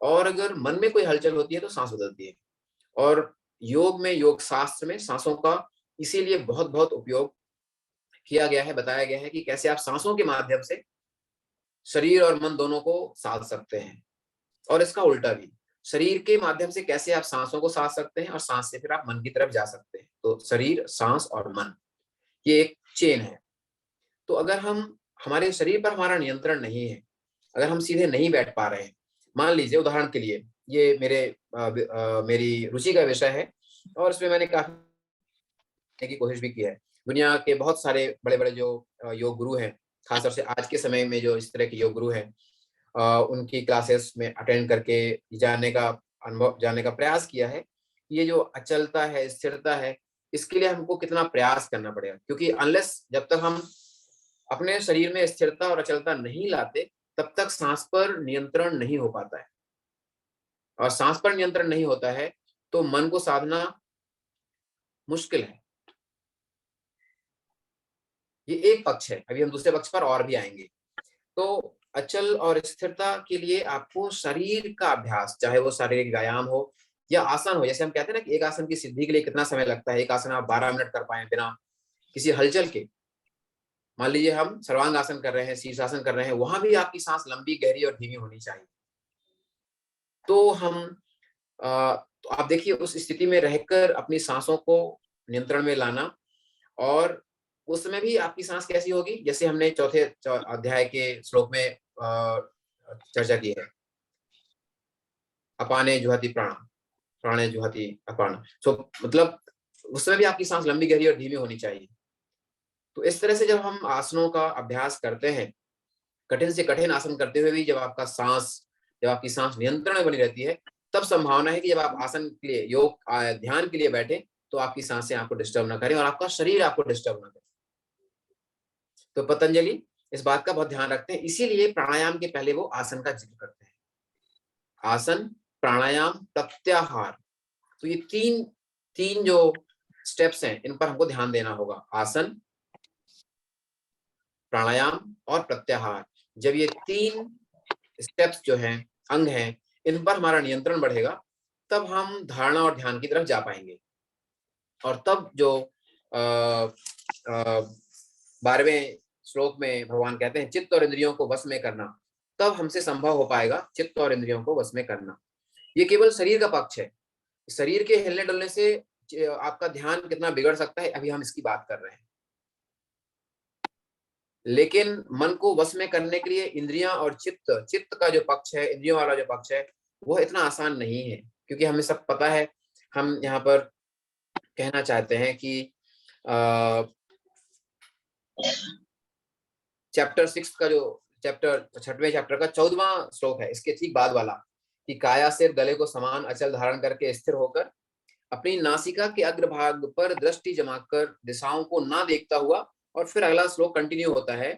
और अगर मन में कोई हलचल होती है तो सांस बदलती है। और योग में, योग शास्त्र में सांसों का इसीलिए बहुत बहुत उपयोग किया गया है, बताया गया है कि कैसे आप सांसों के माध्यम से शरीर और मन दोनों को साध सकते हैं, और इसका उल्टा भी, शरीर के माध्यम से कैसे आप सांसों को साध सकते हैं और सांस से फिर आप मन की तरफ जा सकते हैं। तो शरीर, सांस और मन, ये एक चेन है। तो अगर हमारे शरीर पर हमारा नियंत्रण नहीं है, अगर हम सीधे नहीं बैठ पा रहे हैं, मान लीजिए उदाहरण के लिए, ये मेरी रुचि का विषय है और इसमें मैंने काफी की कोशिश भी की है। दुनिया के बहुत सारे बड़े बड़े जो योग गुरु हैं, खासतौर से आज के समय में जो इस तरह के योग गुरु हैं, उनकी क्लासेस में अटेंड करके जानने का प्रयास किया है। ये जो अचलता है, स्थिरता है, इसके लिए हमको कितना प्रयास करना पड़ेगा, क्योंकि जब तक हम अपने शरीर में स्थिरता और अचलता नहीं लाते, तब तक सांस पर नियंत्रण नहीं हो पाता है। और सांस पर नियंत्रण नहीं होता है तो मन को साधना मुश्किल है। ये एक पक्ष है, अभी हम दूसरे पक्ष पर और भी आएंगे। तो अचल और स्थिरता के लिए आपको शरीर का अभ्यास, चाहे वो शारीरिक व्यायाम हो या आसन हो, जैसे हम कहते हैं ना कि एक आसन की सिद्धि के लिए कितना समय लगता है, एक आसन आप 12 मिनट कर पाए बिना किसी हलचल के। मान लीजिए हम सर्वांग आसन कर रहे हैं, शीर्षासन कर रहे हैं, वहां भी आपकी सांस लंबी, गहरी और धीमी होनी चाहिए। तो आप देखिए उस स्थिति में रहकर अपनी सांसों को नियंत्रण में लाना, और उस समय भी आपकी सांस कैसी होगी, जैसे हमने चौथे अध्याय के श्लोक में चर्चा की है, अपाने जुहति प्राण, प्राणे जुहति अपान। मतलब उस समय भी आपकी सांस लंबी, गहरी और धीमी होनी चाहिए। तो इस तरह से जब हम आसनों का अभ्यास करते हैं, कठिन से कठिन आसन करते हुए भी जब आपकी सांस नियंत्रण में बनी रहती है, तब संभावना है कि जब आप आसन के लिए, ध्यान के लिए बैठे, तो आपकी सांसें आपको डिस्टर्ब ना करें और आपका शरीर आपको डिस्टर्ब ना करे। तो पतंजलि इस बात का बहुत ध्यान रखते हैं, इसीलिए प्राणायाम के पहले वो आसन का जिक्र करते हैं। आसन, प्राणायाम, प्रत्याहार, तो ये तीन जो स्टेप्स हैं, इन पर हमको ध्यान देना होगा। आसन, प्राणायाम और प्रत्याहार, जब ये 3 स्टेप्स जो हैं, अंग हैं, इन पर हमारा नियंत्रण बढ़ेगा, तब हम धारणा और ध्यान की तरफ जा पाएंगे। और तब जो 12वें श्लोक में भगवान कहते हैं चित्त और इंद्रियों को वश में करना, तब हमसे संभव हो पाएगा चित्त और इंद्रियों को वश में करना। ये केवल शरीर का पक्ष है। शरीर के हिलने डुलने से आपका ध्यान कितना बिगड़ सकता है, अभी हम इसकी बात कर रहे हैं। लेकिन मन को वश में करने के लिए इंद्रियां और चित्त का जो पक्ष है, इंद्रियों वाला जो पक्ष है, वो इतना आसान नहीं है। क्योंकि हमें सब पता है, हम यहाँ पर कहना चाहते हैं कि चैप्टर 6 का जो चैप्टर 6वें चैप्टर का 14वां श्लोक है, इसके ठीक बाद वाला, कि काया सिर गले को समान अचल धारण करके स्थिर होकर अपनी नासिका के अग्रभाग पर दृष्टि जमाकर दिशाओं को ना देखता हुआ। और फिर अगला श्लोक कंटिन्यू होता है,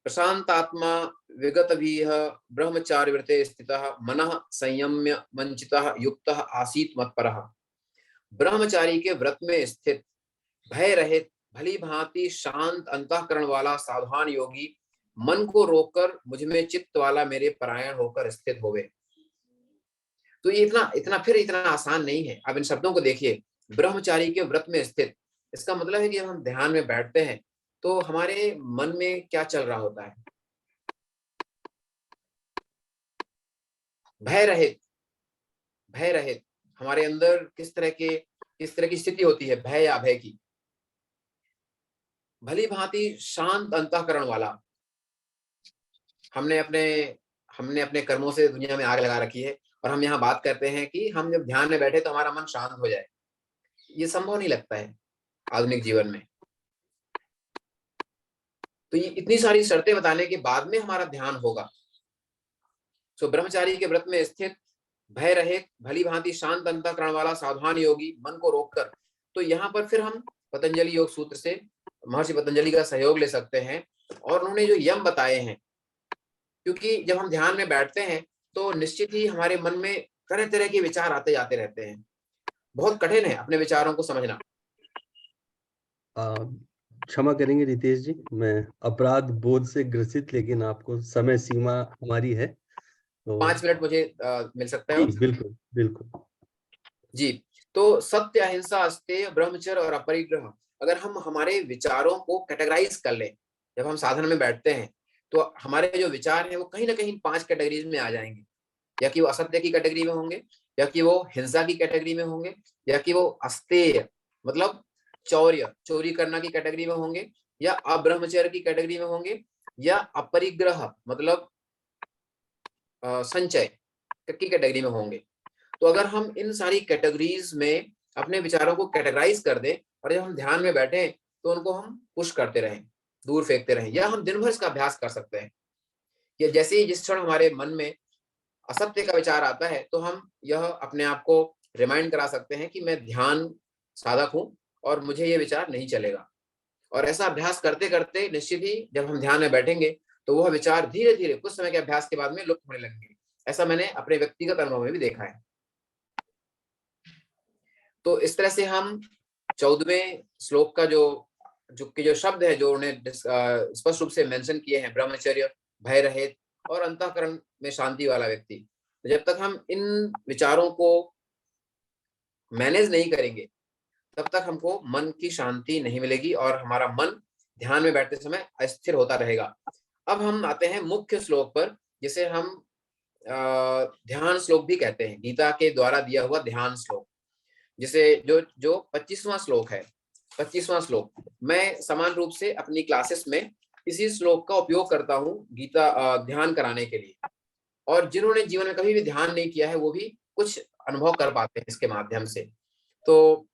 प्रशांतात्मा विगत भीह ब्रह्मचार्य व्रते स्थितः मनः संयम्य मंचितः युक्तः आसीत मत्परः। ब्रह्मचारी के व्रत में स्थित, भय रहित, भली भांति शांत अंतःकरण वाला सावधान योगी मन को रोककर मुझ में चित्त वाला मेरे परायण होकर स्थित होवे। तो ये इतना आसान नहीं है। अब इन शब्दों को देखिए, ब्रह्मचारी के व्रत में स्थित, इसका मतलब है कि जब हम ध्यान में बैठते हैं तो हमारे मन में क्या चल रहा होता है। भय रहित हमारे अंदर किस तरह की स्थिति होती है, भय या अभय की। भली भांति शांत अंतःकरण वाला, हमने अपने कर्मों से दुनिया में आग लगा रखी है और हम यहाँ बात करते हैं कि हम जब ध्यान में बैठे तो हमारा मन शांत हो जाए। ये संभव नहीं लगता है आधुनिक जीवन में। तो ये इतनी सारी शर्तें बताने के बाद में हमारा ध्यान होगा। सो ब्रह्मचारी के व्रत में स्थित, भय रहित, भली भांति शांत अंतःकरण वाला सावधान योगी मन को रोककर। तो यहाँ पर फिर हम पतंजलि योग सूत्र से महर्षि पतंजलि का सहयोग ले सकते हैं और उन्होंने जो यम बताए हैं, क्योंकि जब हम ध्यान में बैठते हैं तो निश्चित ही हमारे मन में तरह तरह के विचार आते जाते रहते हैं। बहुत कठिन है अपने विचारों को समझना। क्षमा करेंगे रितेश जी, मैं अपराध बोध से ग्रसित, लेकिन आपको समय सीमा हमारी है तो 5 मिनट मुझे मिल सकता है। बिल्कुल बिल्कुल जी। तो सत्य, अहिंसा, अस्तेय, ब्रह्मचर्य और अपरिग्रह, अगर हम हमारे विचारों को कैटेगराइज कर लें, जब हम साधन में बैठते हैं तो हमारे जो विचार हैं वो कहीं ना कहीं 5 कैटेगरीज में आ जाएंगे। या कि वो असत्य की कैटेगरी में होंगे, या कि वो हिंसा की कैटेगरी में होंगे, या कि वो अस्तेय मतलब चोरी करना की कैटेगरी में होंगे, या अब्रह्मचर्य की कैटेगरी में होंगे, या अपरिग्रह मतलब संचय की कैटेगरी में होंगे। तो अगर हम इन सारी कैटेगरीज में अपने विचारों को कैटेगराइज कर दें और जब हम ध्यान में बैठे तो उनको हम पुश करते रहें, दूर फेंकते रहें, या हम दिन भर इसका अभ्यास कर सकते हैं। या जैसे ही जिस क्षण हमारे मन में असत्य का विचार आता है तो हम यह अपने आप को रिमाइंड करा सकते हैं कि मैं ध्यान साधक हूं और मुझे ये विचार नहीं चलेगा। और ऐसा अभ्यास करते करते निश्चित ही जब हम ध्यान में बैठेंगे तो वह विचार धीरे धीरे कुछ समय के अभ्यास के बाद में लुप्त होने लगेंगे। ऐसा मैंने अपने व्यक्तिगत अनुभव में भी देखा है। तो इस तरह से हम 14वें श्लोक का जो शब्द है जो उन्हें स्पष्ट रूप से मेंशन किए हैं, ब्रह्मचर्य, भय रहित और अंतःकरण में शांति वाला व्यक्ति, तो जब तक हम इन विचारों को मैनेज नहीं करेंगे तब तक हमको मन की शांति नहीं मिलेगी और हमारा मन ध्यान में बैठते समय अस्थिर होता रहेगा। अब हम आते हैं मुख्य श्लोक पर, जिसे हम ध्यान श्लोक भी कहते हैं, गीता के द्वारा दिया हुआ ध्यान श्लोक, जिसे जो 25वां श्लोक है। 25वां श्लोक मैं समान रूप से अपनी क्लासेस में इसी श्लोक का उपयोग करता हूँ गीता ध्यान कराने के लिए, और जिन्होंने जीवन में कभी भी ध्यान नहीं किया है वो भी कुछ अनुभव कर पाते हैं इसके माध्यम से। तो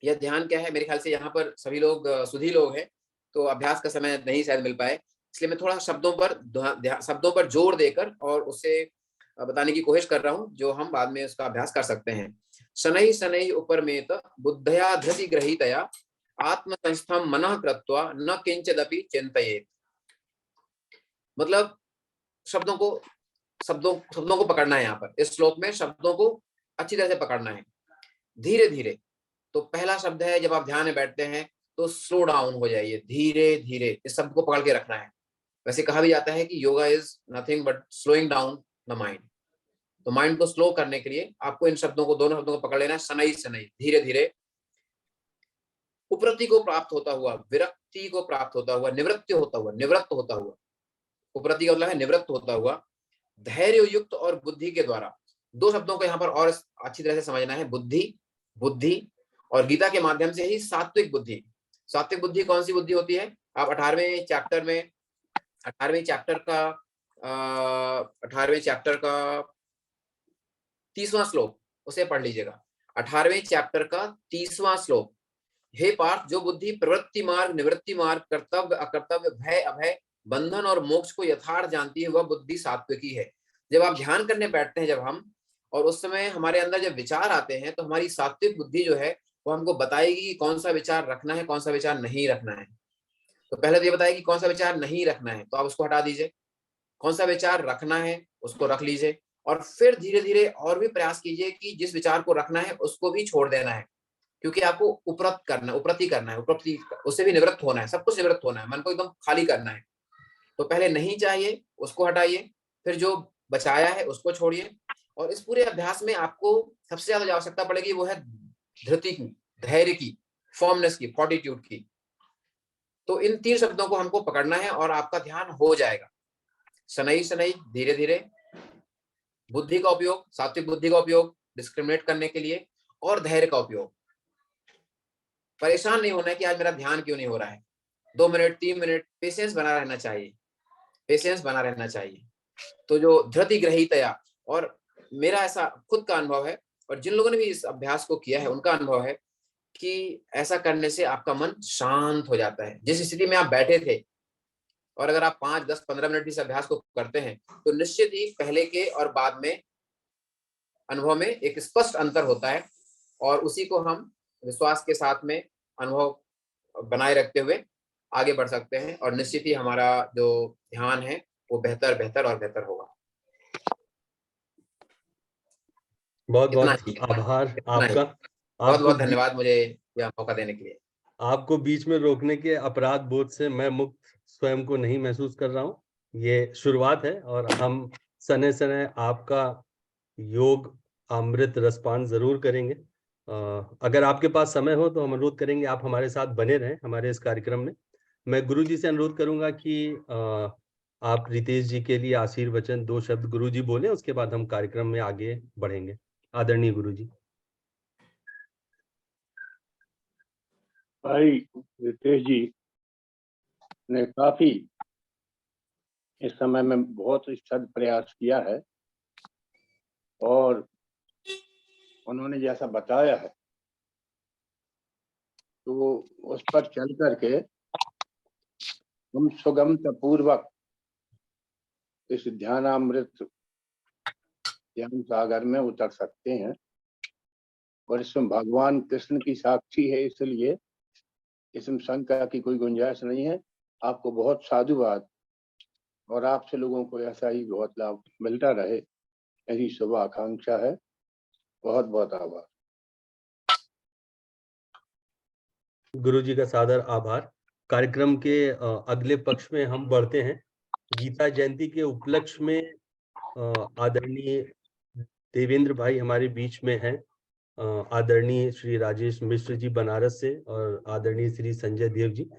यह ध्यान क्या है, मेरे ख्याल से यहाँ पर सभी लोग सुधी लोग हैं तो अभ्यास का समय नहीं शायद मिल पाए, इसलिए मैं थोड़ा शब्दों पर जोर देकर और उसे बताने की कोशिश कर रहा हूँ जो हम बाद में उसका अभ्यास कर सकते हैं। शनै शनै उपरमेत बुद्धया धृति ग्रहीतया आत्मसंस्थं मनः कृत्वा न किंचिदपि चिंतयेत्। मतलब शब्दों को पकड़ना है। यहाँ पर इस श्लोक में शब्दों को अच्छी तरह से पकड़ना है धीरे धीरे। तो पहला शब्द है, जब आप ध्यान में बैठते हैं तो स्लो डाउन हो जाइए, धीरे धीरे इस शब्द को पकड़ के रखना है। वैसे कहा भी जाता है कि yoga is nothing but slowing down the mind. तो माइंड को स्लो करने के लिए आपको इन दोनों शब्दों को पकड़ लेना है, शनै शनै, धीरे धीरे। उपरति को प्राप्त होता हुआ, विरक्ति को प्राप्त होता हुआ, निवृत्त होता हुआ, उपरति का मतलब है निवृत्त होता हुआ, धैर्य युक्त और बुद्धि के द्वारा दो शब्दों को यहाँ पर और अच्छी तरह से समझना है, बुद्धि, बुद्धि, और गीता के माध्यम से ही सात्विक बुद्धि। सात्विक बुद्धि कौन सी बुद्धि होती है? आप 18वें चैप्टर का 30वां श्लोक उसे पढ़ लीजिएगा। 18वें चैप्टर का 30वां श्लोक, हे पार्थ, जो बुद्धि प्रवृत्ति मार्ग, निवृत्ति मार्ग, कर्तव्य अकर्तव्य, भय अभय, बंधन और मोक्ष को यथार्थ जानती है, वह बुद्धि सात्विकी है। जब आप ध्यान करने बैठते हैं, जब हम, और उस समय हमारे अंदर जब विचार आते हैं, तो हमारी सात्विक बुद्धि जो है वो हमको बताएगी कि कौन सा विचार रखना है, कौन सा विचार नहीं रखना है। तो पहले तो ये बताएगी कौन सा विचार नहीं रखना है, तो आप उसको हटा दीजिए। कौन सा विचार रखना है उसको रख लीजिए, और फिर धीरे धीरे और भी प्रयास कीजिए कि जिस विचार को रखना है उसको भी छोड़ देना है, क्योंकि आपको उपरति करना है, उससे भी निवृत्त होना है, सब कुछ निवृत्त होना है, मन को एकदम खाली करना है। तो पहले नहीं चाहिए उसको हटाइए, फिर जो बचाया है उसको छोड़िए, और इस पूरे अभ्यास में आपको सबसे ज्यादा जो आवश्यकता पड़ेगी वो है धृति की, धैर्य की, फॉर्मनेस की, फॉर्टिट्यूड की। तो इन 3 शब्दों को हमको पकड़ना है और आपका ध्यान हो जाएगा। शनै शनै, धीरे धीरे, बुद्धि का उपयोग, सात्विक बुद्धि का उपयोग डिस्क्रिमिनेट करने के लिए, और धैर्य का उपयोग। परेशान नहीं होना है कि आज मेरा ध्यान क्यों नहीं हो रहा है। 2 मिनट 3 मिनट पेशेंस बना रहना चाहिए, पेशेंस बना रहना चाहिए। तो जो धृति ग्रहीतया, और मेरा ऐसा खुद का अनुभव है, और जिन लोगों ने भी इस अभ्यास को किया है उनका अनुभव है कि ऐसा करने से आपका मन शांत हो जाता है। जिस स्थिति में आप बैठे थे, और अगर आप 5, 10, 15 मिनट इस अभ्यास को करते हैं, तो निश्चित ही पहले के और बाद में अनुभव में एक स्पष्ट अंतर होता है, और उसी को हम विश्वास के साथ में अनुभव बनाए रखते हुए आगे बढ़ सकते हैं, और निश्चित ही हमारा जो ध्यान है वो बेहतर बेहतर और बेहतर होगा। बहुत बहुत आभार आपका। बहुत बहुत धन्यवाद मुझे यह मौका देने के लिए। आपको बीच में रोकने के अपराध बोध से मैं मुक्त स्वयं को नहीं महसूस कर रहा हूँ। ये शुरुआत है, और हम सने सने आपका योग अमृत रसपान जरूर करेंगे। अगर आपके पास समय हो तो हम अनुरोध करेंगे आप हमारे साथ बने रहें हमारे इस कार्यक्रम में। मैं गुरु जी से अनुरोध करूंगा कि आप रितेश जी के लिए आशीर्वचन 2 शब्द गुरु जी बोले, उसके बाद हम कार्यक्रम में आगे बढ़ेंगे। आदरणीय गुरु जी। भाई रितेश जी ने काफी इस समय में बहुत सद प्रयास किया है, और उन्होंने जैसा बताया है तो उस पर चल करके हम सुगमता पूर्वक इस ध्यानामृत ज्ञान सागर में उतर सकते हैं। और इसमें भगवान कृष्ण की साक्षी है, इसलिए इसमें शंका की कोई गुंजाइश नहीं है। आपको बहुत साधुवाद, और आपसे लोगों को ऐसा ही बहुत लाभ मिलता रहे, ऐसी शुभ आकांक्षा है। बहुत बहुत आभार। गुरु जी का सादर आभार। कार्यक्रम के अगले पक्ष में हम बढ़ते हैं। गीता जयंती के उपलक्ष्य में आदरणीय देवेंद्र भाई हमारे बीच में हैं। आदरणीय श्री राजेश मिश्र जी बनारस से, और आदरणीय श्री संजय देव जी।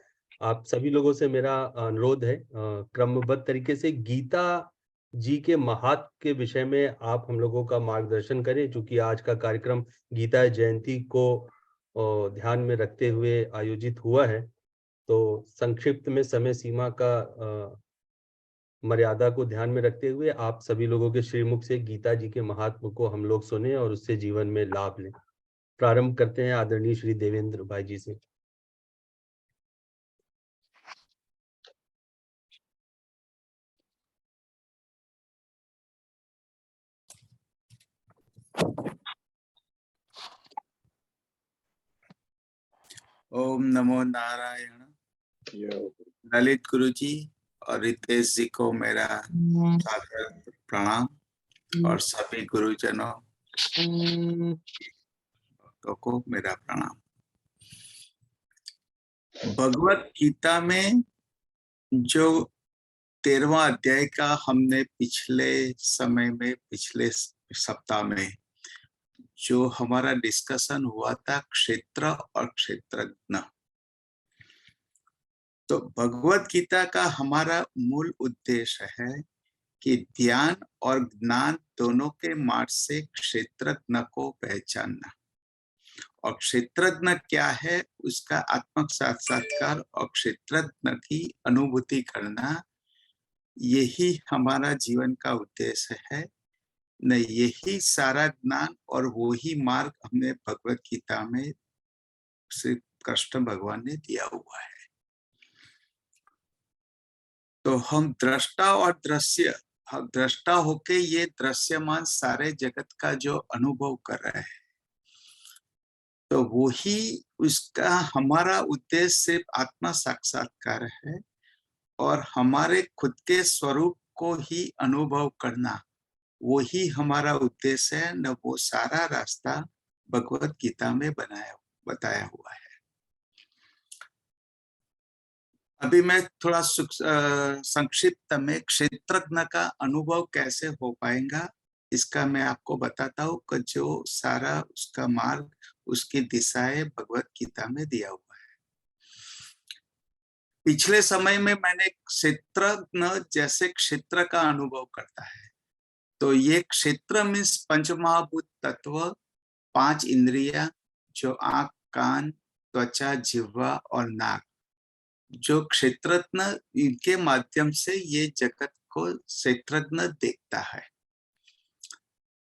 आप सभी लोगों से मेरा अनुरोध है क्रमबद्ध तरीके से गीता जी के महात्म के विषय में आप हम लोगों का मार्गदर्शन करें, चूंकि आज का कार्यक्रम गीता जयंती को ध्यान में रखते हुए आयोजित हुआ है। तो संक्षिप्त में समय सीमा का मर्यादा को ध्यान में रखते हुए आप सभी लोगों के श्रीमुख से गीता जी के महात्म को हम लोग सुने और उससे जीवन में लाभ लें। प्रारंभ करते हैं आदरणीय श्री देवेंद्र भाई जी से। ओम नमो नारायण। ललित गुरु जी और रितेश जी को मेरा सादर प्रणाम, और सभी गुरुजनों को मेरा प्रणाम। भगवत गीता में जो 13वां अध्याय का हमने पिछले सप्ताह में जो हमारा डिस्कशन हुआ था, क्षेत्र और क्षेत्रज्ञ, तो भगवत गीता का हमारा मूल उद्देश्य है कि ध्यान और ज्ञान दोनों के मार्ग से क्षेत्रज्ञ को पहचानना, और क्षेत्रज्ञ क्या है उसका आत्मक साक्षात्कार और क्षेत्रज्ञ की अनुभूति करना, यही हमारा जीवन का उद्देश्य है। न यही सारा ज्ञान और वही मार्ग हमें भगवत गीता में श्री कृष्ण भगवान ने दिया हुआ है। तो हम दृष्टा और दृश्य, हम दृष्टा होके ये दृश्यमान सारे जगत का जो अनुभव कर रहे हैं, तो वही उसका हमारा उद्देश्य सिर्फ आत्मा साक्षात्कार है और हमारे खुद के स्वरूप को ही अनुभव करना, वही हमारा उद्देश्य है। न वो सारा रास्ता भगवत गीता में बताया हुआ है। अभी मैं थोड़ा संक्षिप्त में क्षेत्रज्ञ का अनुभव कैसे हो पाएगा इसका मैं आपको बताता हूँ कि जो सारा उसका मार्ग, उसकी दिशाएं भगवत गीता में दिया हुआ है। पिछले समय में मैंने क्षेत्रज्ञ जैसे क्षेत्र का अनुभव करता है, तो ये क्षेत्र मीन्स पंचमहाभूत तत्व, 5 इंद्रिया जो आंख, कान, त्वचा, जिह्वा और नाक, जो क्षेत्रज्ञ, इनके माध्यम से ये जगत को क्षेत्रज्ञ देखता है।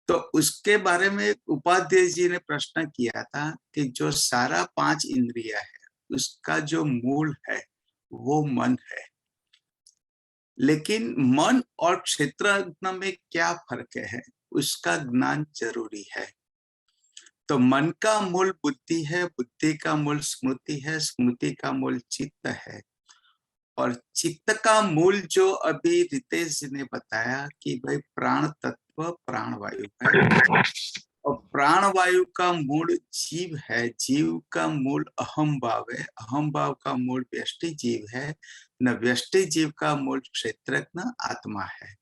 तो उसके बारे में उपाध्याय जी ने प्रश्न किया था कि जो सारा 5 इंद्रिया है उसका जो मूल है वो मन है, लेकिन मन और क्षेत्रज्ञ में क्या फर्क है उसका ज्ञान जरूरी है। तो मन का मूल बुद्धि है, बुद्धि का मूल स्मृति है, स्मृति का मूल चित्त है, और चित्त का मूल जो अभी रितेश जी ने बताया कि भाई प्राण तत्व प्राणवायु है, और प्राणवायु का मूल जीव है, जीव का मूल अहम भाव है, अहम भाव का मूल व्यष्टि जीव है, न व्यष्टि जीव का मूल क्षेत्रज्ञ आत्मा है।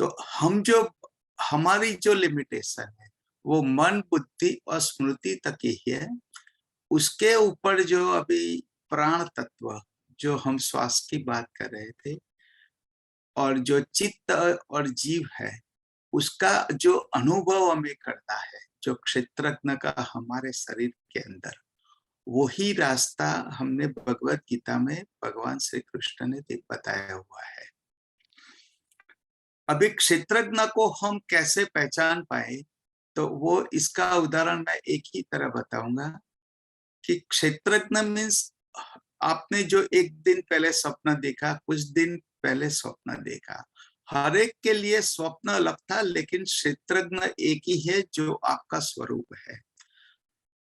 तो हम जो हमारी जो लिमिटेशन है वो मन, बुद्धि और स्मृति तक ही है। उसके ऊपर जो अभी प्राण तत्व, जो हम श्वास की बात कर रहे थे, और जो चित्त और जीव है उसका जो अनुभव हमें करता है, जो क्षेत्रज्ञ का हमारे शरीर के अंदर, वही रास्ता हमने भगवत गीता में भगवान श्री कृष्ण ने बताया हुआ है। अभी क्षेत्रज्ञ को हम कैसे पहचान पाए, तो वो इसका उदाहरण मैं एक ही तरह बताऊंगा कि क्षेत्रज्ञ मीन्स आपने जो एक दिन पहले स्वप्न देखा, कुछ दिन पहले स्वप्न देखा, हर एक के लिए स्वप्न अलग था, लेकिन क्षेत्रज्ञ एक ही है जो आपका स्वरूप है।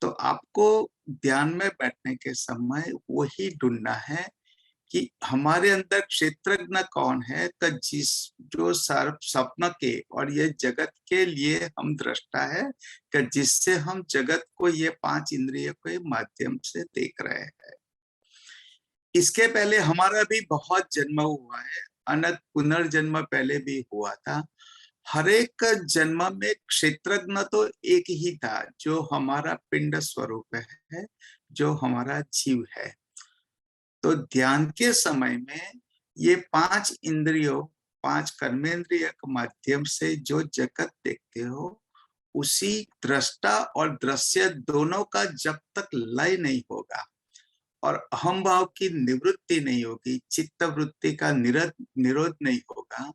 तो आपको ध्यान में बैठने के समय वही ढूंढना है कि हमारे अंदर क्षेत्रज्ञ कौन है, तो जिस जो स्वप्न के और ये जगत के लिए हम दृष्टा है, कि जिससे हम जगत को ये 5 इंद्रियों के माध्यम से देख रहे हैं। इसके पहले हमारा भी बहुत जन्म हुआ है, अनंत पुनर्जन्म पहले भी हुआ था। हर एक जन्म में क्षेत्रज्ञ तो एक ही था, जो हमारा पिंड स्वरूप है, जो हमारा जीव है। तो ध्यान के समय में ये 5 इंद्रियों, 5 कर्मेंद्रिय के माध्यम से जो जगत देखते हो, उसी दृष्टा और दृश्य दोनों का जब तक लय नहीं होगा और अहम भाव की निवृत्ति नहीं होगी, चित्त वृत्ति का निरोध नहीं होगा,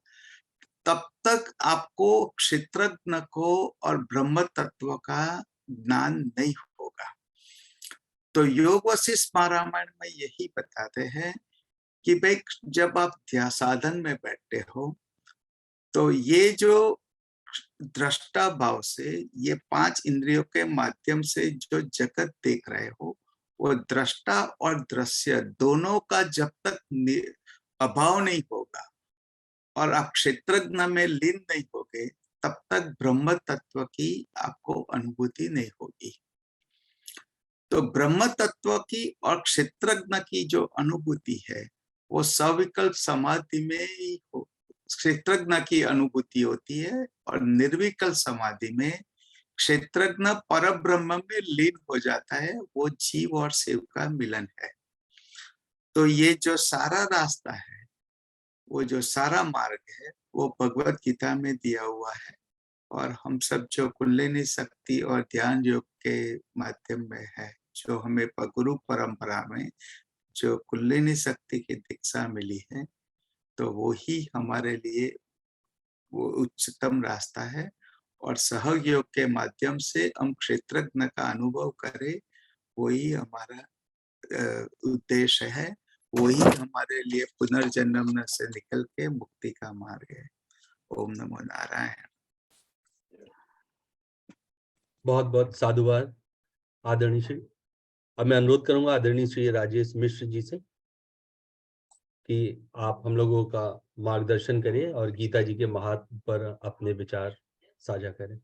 तब तक आपको क्षेत्रज्ञ को और ब्रह्म तत्व का ज्ञान नहीं होगा। तो योग वशिष्ठ रामायण में यही बताते हैं कि भाई जब आप ध्यान साधन में बैठते हो, तो ये जो दृष्टा भाव से ये 5 इंद्रियों के माध्यम से जो जगत देख रहे हो, वो दृष्टा और दृश्य दोनों का जब तक अभाव नहीं होगा और आप क्षेत्रज्ञ में लीन नहीं होगे, तब तक ब्रह्म तत्व की आपको अनुभूति नहीं होगी। तो ब्रह्म तत्व की और क्षेत्रज्ञ की जो अनुभूति है वो सविकल्प समाधि में ही क्षेत्रज्ञ की अनुभूति होती है, और निर्विकल्प समाधि में क्षेत्रज्ञ परब्रह्म में लीन हो जाता है, वो जीव और शिव का मिलन है। तो ये जो सारा रास्ता है वो जो सारा मार्ग है वो भगवत गीता में दिया हुआ है, और हम सब जो कुंडलिनी शक्ति और ध्यान योग के माध्यम में है, जो हमें गुरु परंपरा में जो कुंडलिनी शक्ति की दीक्षा मिली है, तो वो ही हमारे लिए वो उच्चतम रास्ता है। और सहयोग योग के माध्यम से हम क्षेत्रज्ञ का अनुभव करें, वही हमारा उद्देश्य है, वही हमारे लिए पुनर्जन्म से निकल के मुक्ति का मार्ग है। ओम नमो नारायण। बहुत बहुत साधुवाद आदरणीय श्री। अब मैं अनुरोध करूंगा आदरणीय श्री राजेश मिश्र जी से कि आप हम लोगों का मार्गदर्शन करें और गीता जी के महात्म पर अपने विचार साझा करें।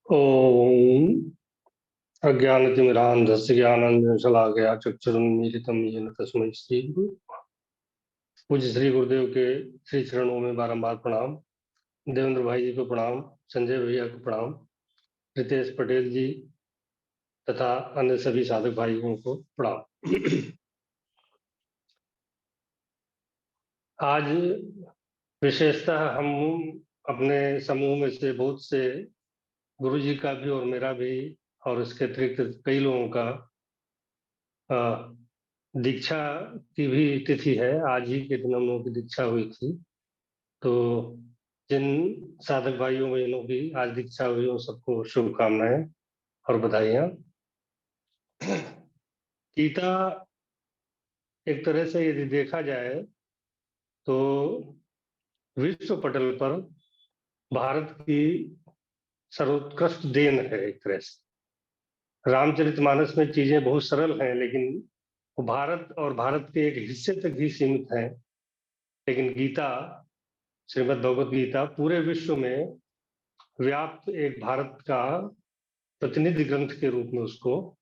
ओम अज्ञानतिमिरान्धस्य ज्ञानाञ्जनशलाकया चक्षुरुन्मीलितं येन तस्मै श्री गुरु। पूज्य श्री गुरुदेव के श्री चरणों में बारंबार प्रणाम। देवेंद्र भाई जी को प्रणाम, संजय भैया को प्रणाम, रितेश पटेल जी तथा अन्य सभी साधक भाइयों को प्रणाम। आज विशेषतः हम अपने समूह में से बहुत से गुरु जी का भी और मेरा भी और इसके अतिरिक्त कई लोगों का दीक्षा की भी तिथि है। आज ही के दिन हम लोगों की दीक्षा हुई थी। तो जिन साधक भाइयों बहनों की आज दीक्षा हुई उन सबको शुभकामनाएं और बधाइयां। गीता एक तरह से यदि देखा जाए तो विश्व पटल पर भारत की सर्वोत्कृष्ट देन है। एक तरह से रामचरितमानस में चीजें बहुत सरल हैं, लेकिन वो भारत और भारत के एक हिस्से तक ही सीमित हैं। लेकिन गीता, श्रीमद् भगवत गीता पूरे विश्व में व्याप्त एक भारत का प्रतिनिधि ग्रंथ के रूप में उसको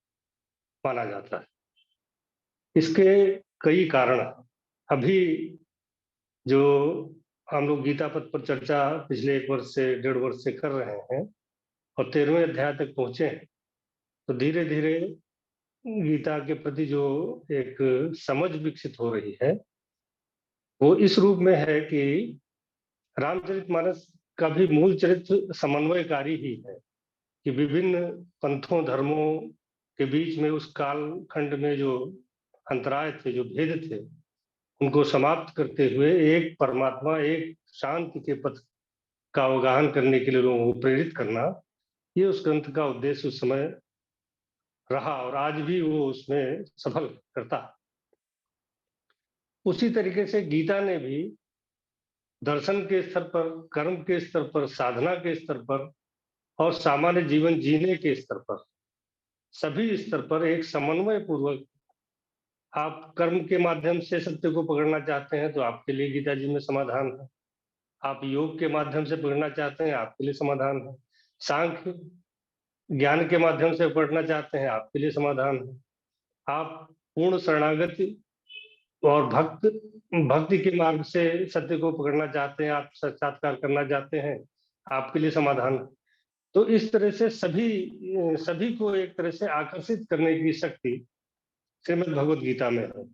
माना जाता है। इसके कई कारण। अभी जो हम लोग गीता पद पर चर्चा पिछले 1 वर्ष से 1.5 वर्ष से कर रहे हैं और 13वें अध्याय तक पहुंचे हैं, तो धीरे धीरे गीता के प्रति जो एक समझ विकसित हो रही है वो इस रूप में है कि रामचरितमानस का भी मूल चरित्र समन्वयकारी ही है कि विभिन्न पंथों धर्मों के बीच में उस काल खंड में जो अंतराय थे, जो भेद थे, उनको समाप्त करते हुए एक परमात्मा, एक शांति के पथ का अवगाहन करने के लिए लोगों को प्रेरित करना, ये उस ग्रंथ का उद्देश्य उस समय रहा और आज भी वो उसमें सफल करता। उसी तरीके से गीता ने भी दर्शन के स्तर पर, कर्म के स्तर पर, साधना के स्तर पर और सामान्य जीवन जीने के स्तर पर, सभी स्तर पर एक समन्वय पूर्वक, आप कर्म के माध्यम से सत्य को पकड़ना चाहते हैं तो आपके लिए गीता जी में समाधान है। आप योग के माध्यम से पकड़ना चाहते हैं, आपके लिए समाधान है। सांख्य ज्ञान के माध्यम से पढ़ना चाहते हैं, आपके लिए समाधान है। आप पूर्ण शरणागति और भक्ति के मार्ग से सत्य को पकड़ना चाहते हैं, आप साक्षात्कार करना चाहते हैं, आपके लिए समाधान है। तो इस तरह से सभी को एक तरह से आकर्षित करने की शक्ति श्रीमद् भगवत गीता में है।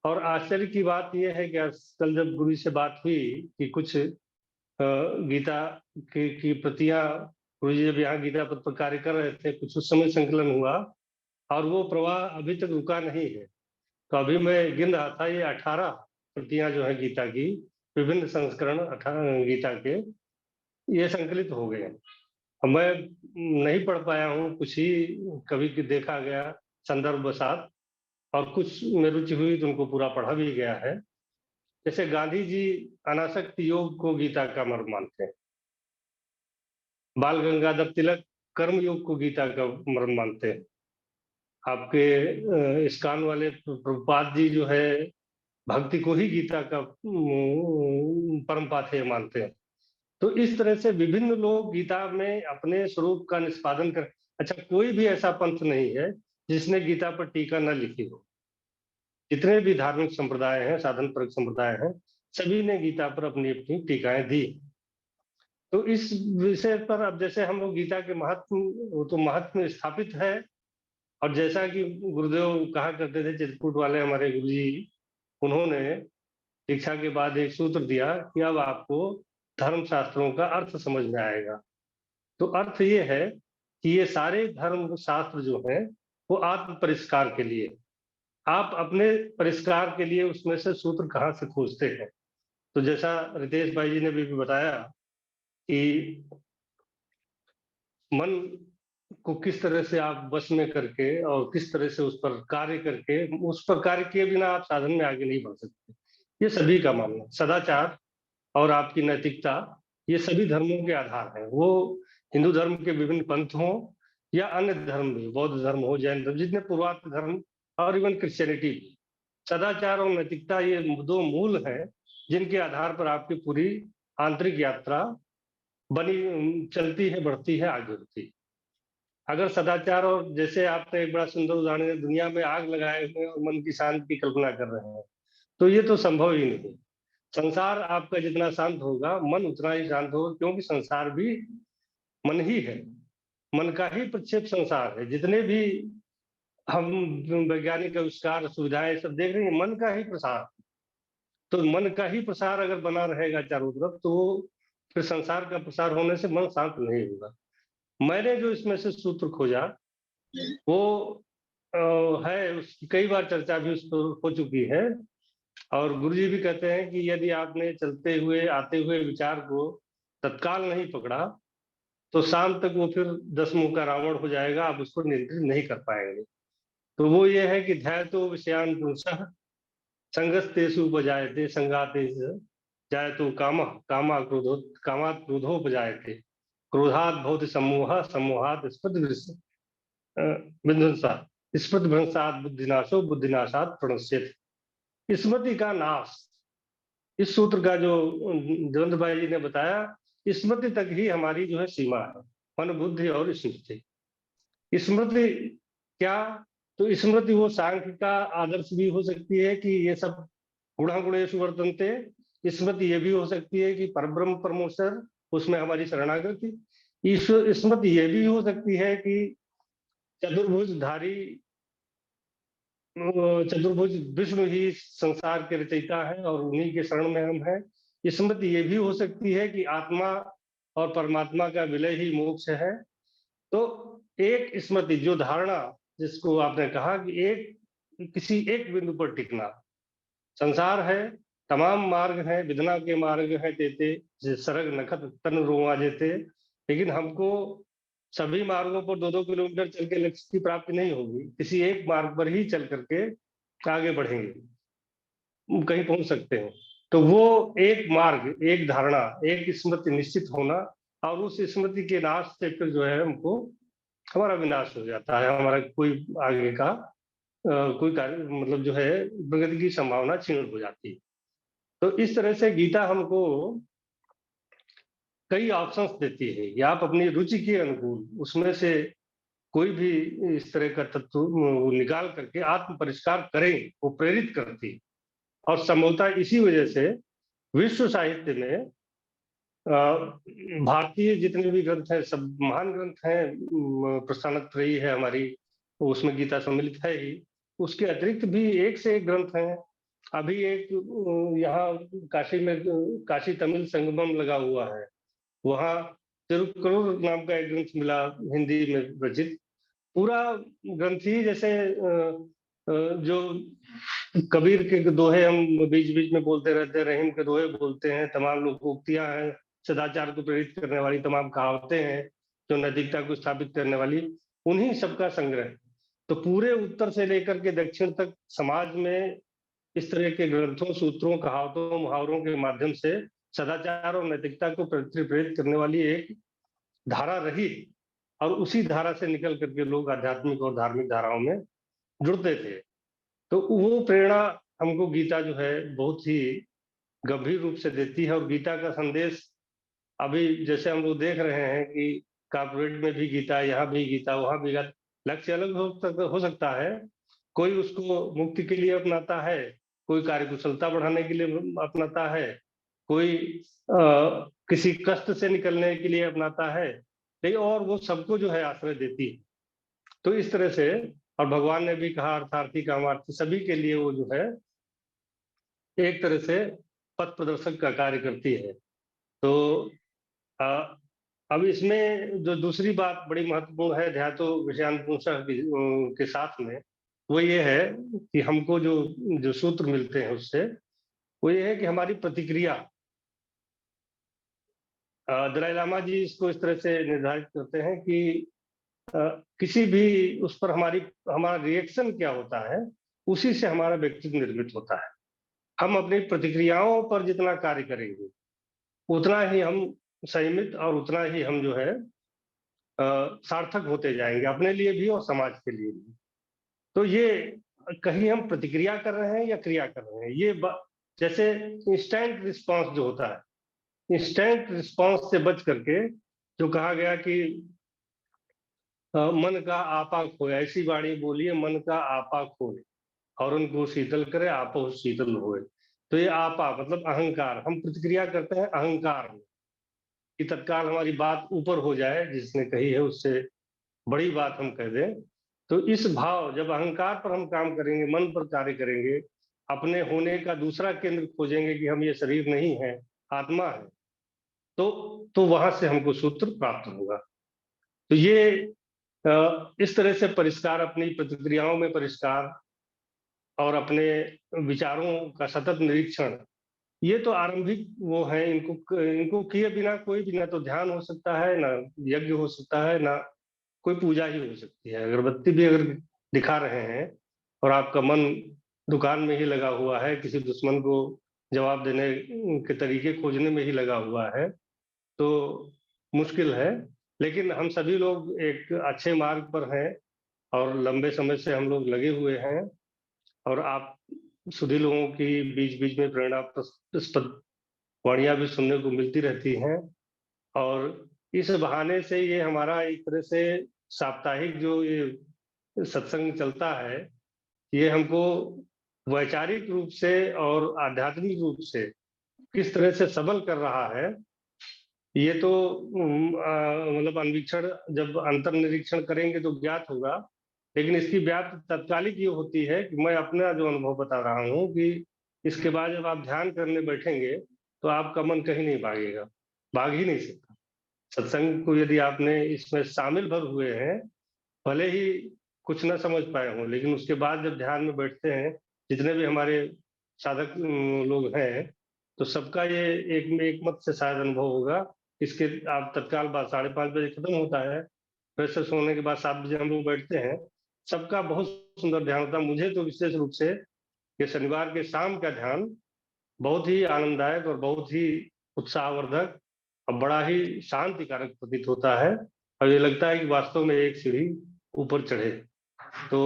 और आश्चर्य की बात यह है कि कल जब गुरु से बात हुई कि कुछ गीता की प्रतियां, गुरु जी जब यहाँ गीता पद पर कार्य कर रहे थे, कुछ उस समय संकलन हुआ और वो प्रवाह अभी तक रुका नहीं है। तो अभी मैं गिन रहा था, ये 18 प्रतियां जो है गीता की, विभिन्न संस्करण 18 गीता के, ये संकलित हो गए हैं। मैं नहीं पढ़ पाया हूँ, कुछ ही कभी देखा गया संदर्भ वसात, और कुछ में रुचि हुई तो उनको पूरा पढ़ा भी गया है। जैसे गांधी जी अनासक्त योग को गीता का मर्म मानते हैं, बाल गंगाधर तिलक कर्म योग को गीता का मर्म मानते हैं, आपके इस्कान वाले प्रभुपाद जी जो है भक्ति को ही गीता का परम पाथेय मानते हैं। तो इस तरह से विभिन्न लोग गीता में अपने स्वरूप का निष्पादन कर। अच्छा, कोई भी ऐसा पंथ नहीं है जिसने गीता पर टीका न लिखी हो। जितने भी धार्मिक संप्रदाय हैं, साधन परक संप्रदाय हैं, सभी ने गीता पर अपनी अपनी टीकाएं दी। तो इस विषय पर अब जैसे हम लोग गीता के महत्व, वो तो महत्व स्थापित है और जैसा कि गुरुदेव कहा करते थे, चित्रकूट वाले हमारे गुरुजी, उन्होंने शिक्षा के बाद एक सूत्र दिया कि अब आपको धर्म शास्त्रों का अर्थ समझ में आएगा। तो अर्थ ये है कि ये सारे धर्म शास्त्र जो हैं वो आत्म परिष्कार के लिए, आप अपने परिष्कार के लिए उसमें से सूत्र कहाँ से खोजते हैं। तो जैसा रितेश भाई जी ने भी बताया कि मन को किस तरह से आप वश में करके और किस तरह से उस पर कार्य करके, उस पर कार्य किए बिना आप साधन में आगे नहीं बढ़ सकते। ये सभी का मानना, सदाचार और आपकी नैतिकता, ये सभी धर्मों के आधार हैं। वो हिंदू धर्म के विभिन्न पंथ हों या अन्य धर्म भी, बौद्ध धर्म हो, जैन धर्म, जितने पूर्वात्म धर्म और इवन क्रिश्चियनिटी भी, सदाचार और नैतिकता ये दो मूल हैं जिनके आधार पर आपकी पूरी आंतरिक यात्रा बनी चलती है, बढ़ती है, आगे बढ़ती है। अगर सदाचार, और जैसे आपने एक बड़ा सुंदर उदाहरण, दुनिया में आग लगाए हुए और मन की शांति की कल्पना कर रहे हैं, तो ये तो संभव ही नहीं। संसार आपका जितना शांत होगा, मन उतना ही शांत होगा, क्योंकि संसार भी मन ही है, मन का ही प्रक्षेप संसार है। जितने भी हम वैज्ञानिक आविष्कार, सुविधाएं सब देख रहे हैं, मन का ही प्रसार। तो मन का ही प्रसार अगर बना रहेगा चारों तरफ, तो फिर संसार का प्रसार होने से मन शांत नहीं होगा। मैंने जो इसमें से सूत्र खोजा वो है, उसकी कई बार चर्चा भी उस पर हो चुकी है, और गुरुजी भी कहते हैं कि यदि आपने चलते हुए आते हुए विचार को तत्काल नहीं पकड़ा तो शाम तक वो फिर 10 मुंह का रावण हो जाएगा, आप उसको नियंत्रित नहीं कर पाएंगे। तो वो ये है कि ध्यातो विषयान पुरुषः संगस्तेषु उपजायते संगाते जायतो कामः कामात् क्रोधोपजायते क्रोधात् भवति सम्मोहः सम्मोहात् स्मृतिविध्वंसात् स्मृतिभ्रंशात् बुद्धिनाशो बुद्धिनाशात् प्रणश्यति। स्मृति का नाश, इस सूत्र का जो जयंत भाई जी ने बताया, स्मृति तक ही हमारी जो है सीमा है, मन बुद्धि और स्मृति। स्मृति क्या, तो स्मृति वो सांख्य का आदर्श भी हो सकती है कि ये सब गुणा गुणेषु वर्तन्ते। स्मृति ये भी हो सकती है कि परब्रह्म परमोत्तर, उसमें हमारी शरणागति। ईश्वर स्मृति ये भी हो सकती है कि चतुर्भुजधारी चतुर्भुज विष्णु ही संसार के रचयिता है और उन्हीं के शरण में हम हैं। स्मृति ये भी हो सकती है कि आत्मा और परमात्मा का विलय ही मोक्ष है। तो एक स्मृति, जो धारणा जिसको आपने कहा कि एक किसी एक बिंदु पर टिकना, संसार है, तमाम मार्ग हैं, विदना के मार्ग हैं तेते, सरग नखत तन रोआ जेते, लेकिन हमको सभी मार्गों पर 2-2 किलोमीटर चल के लक्ष्य की प्राप्ति नहीं होगी। किसी एक मार्ग पर ही चल करके आगे बढ़ेंगे, कहीं पहुंच सकते हैं। तो वो एक मार्ग, एक धारणा, एक स्मृति निश्चित होना, और उस स्मृति के नाश से फिर जो है हमको हमारा विनाश हो जाता है, हमारा कोई आगे का कोई कार्य, मतलब जो है प्रगति की संभावना क्षीण हो जाती है। तो इस तरह से गीता हमको कई ऑप्शंस देती है कि आप अपनी रुचि के अनुकूल उसमें से कोई भी इस तरह का तत्व निकाल करके आत्म परिष्कार करें, वो प्रेरित करती। और संभवतः इसी वजह से विश्व साहित्य में भारतीय जितने भी ग्रंथ हैं सब महान ग्रंथ हैं। प्रस्थानत्रयी है हमारी, उसमें गीता सम्मिलित है ही। उसके अतिरिक्त भी एक से एक ग्रंथ हैं। अभी एक यहाँ काशी में काशी तमिल संगमम लगा हुआ है, वहाँ तिरुक्कुरल नाम का एक ग्रंथ मिला हिंदी में रचित। पूरा ग्रंथ ही जैसे जो कबीर के दोहे हम बीच बीच में बोलते रहते हैं, रहीम के दोहे बोलते हैं, तमाम लोकोक्तियां हैं, सदाचार को प्रेरित करने वाली तमाम कहावतें हैं जो नैतिकता को स्थापित करने वाली, उन्हीं सबका संग्रह। तो पूरे उत्तर से लेकर के दक्षिण तक समाज में इस तरह के ग्रंथों, सूत्रों, कहावतों, मुहावरों के माध्यम से सदाचार और नैतिकता को प्रेरित करने वाली एक धारा रही, और उसी धारा से निकल करके लोग आध्यात्मिक और धार्मिक धाराओं में जुड़ते थे। तो वो प्रेरणा हमको गीता जो है बहुत ही गंभीर रूप से देती है। और गीता का संदेश अभी जैसे हम लोग देख रहे हैं कि कॉर्पोरेट में भी गीता, यहाँ भी गीता, वहां भी गीता, लक्ष्य अलग हो सकता है। कोई उसको मुक्ति के लिए अपनाता है, कोई कार्यकुशलता बढ़ाने के लिए अपनाता है, कोई किसी कष्ट से निकलने के लिए अपनाता है, लेकिन और वो सबको जो है आश्रय देती है। तो इस तरह से और भगवान ने भी कहा अर्थार्थी कामार्थी सभी के लिए वो जो है एक तरह से पथ प्रदर्शक का कार्य करती है। तो अब इसमें जो दूसरी बात बड़ी महत्वपूर्ण है ध्यातो विषयानुपुंसः के साथ में, वो ये है कि हमको जो सूत्र मिलते हैं उससे वो ये है कि हमारी प्रतिक्रिया, दलाई लामा जी इसको इस तरह से निर्धारित करते हैं कि किसी भी उस पर हमारा रिएक्शन क्या होता है उसी से हमारा व्यक्तित्व निर्मित होता है। हम अपनी प्रतिक्रियाओं पर जितना कार्य करेंगे उतना ही हम संयमित और उतना ही हम जो है सार्थक होते जाएंगे, अपने लिए भी और समाज के लिए भी। तो ये कहीं हम प्रतिक्रिया कर रहे हैं या क्रिया कर रहे हैं, ये जैसे इंस्टेंट रिस्पांस जो होता है, इंस्टेंट रिस्पांस से बच करके जो कहा गया कि मन का आपा खोए, ऐसी वाणी बोलिए मन का आपा खोए और उनको शीतल करे आपो शीतल होए। तो ये आपा मतलब अहंकार, हम प्रतिक्रिया करते हैं अहंकार में कि तत्काल हमारी बात ऊपर हो जाए, जिसने कही है उससे बड़ी बात हम कह दें। तो इस भाव, जब अहंकार पर हम काम करेंगे, मन पर कार्य करेंगे, अपने होने का दूसरा केंद्र खोजेंगे कि हम ये शरीर नहीं है आत्मा है, तो वहां से हमको सूत्र प्राप्त होगा। तो ये इस तरह से परिष्कार, अपनी प्रतिक्रियाओं में परिष्कार और अपने विचारों का सतत निरीक्षण, ये तो आरंभिक वो है। इनको किए बिना कोई भी ना तो ध्यान हो सकता है, ना यज्ञ हो सकता है, ना कोई पूजा ही हो सकती है। अगरबत्ती भी अगर दिखा रहे हैं और आपका मन दुकान में ही लगा हुआ है, किसी दुश्मन को जवाब देने के तरीके खोजने में ही लगा हुआ है, तो मुश्किल है। लेकिन हम सभी लोग एक अच्छे मार्ग पर हैं और लंबे समय से हम लोग लगे हुए हैं, और आप सभी लोगों की बीच बीच में प्रेरणास्पद वाणियां भी सुनने को मिलती रहती हैं। और इस बहाने से ये हमारा एक तरह से साप्ताहिक जो ये सत्संग चलता है, ये हमको वैचारिक रूप से और आध्यात्मिक रूप से किस तरह से सबल कर रहा है, ये तो मतलब अन्वीक्षण, जब अंतर्निरीक्षण करेंगे तो ज्ञात होगा। लेकिन इसकी व्याप्ति तात्कालिक ये होती है कि मैं अपना जो अनुभव बता रहा हूँ कि इसके बाद जब आप ध्यान करने बैठेंगे तो आपका मन कहीं नहीं भागेगा, भाग ही नहीं सकता। सत्संग को यदि आपने इसमें शामिल भर हुए हैं, भले ही कुछ ना समझ पाए हों, लेकिन उसके बाद जब ध्यान में बैठते हैं, जितने भी हमारे साधक लोग हैं, तो सबका ये एक मत से शायद अनुभव होगा। इसके आप तत्काल बाद 5:30 बजे खत्म होता है, वैसे सोने के बाद 7 बजे हम लोग बैठते हैं, सबका बहुत सुंदर ध्यान होता है। मुझे तो विशेष रूप से ये शनिवार के शाम का ध्यान बहुत ही आनंददायक और बहुत ही उत्साहवर्धक और बड़ा ही शांतिकारक प्रतीत होता है, और ये लगता है कि वास्तव में एक सीढ़ी ऊपर चढ़े। तो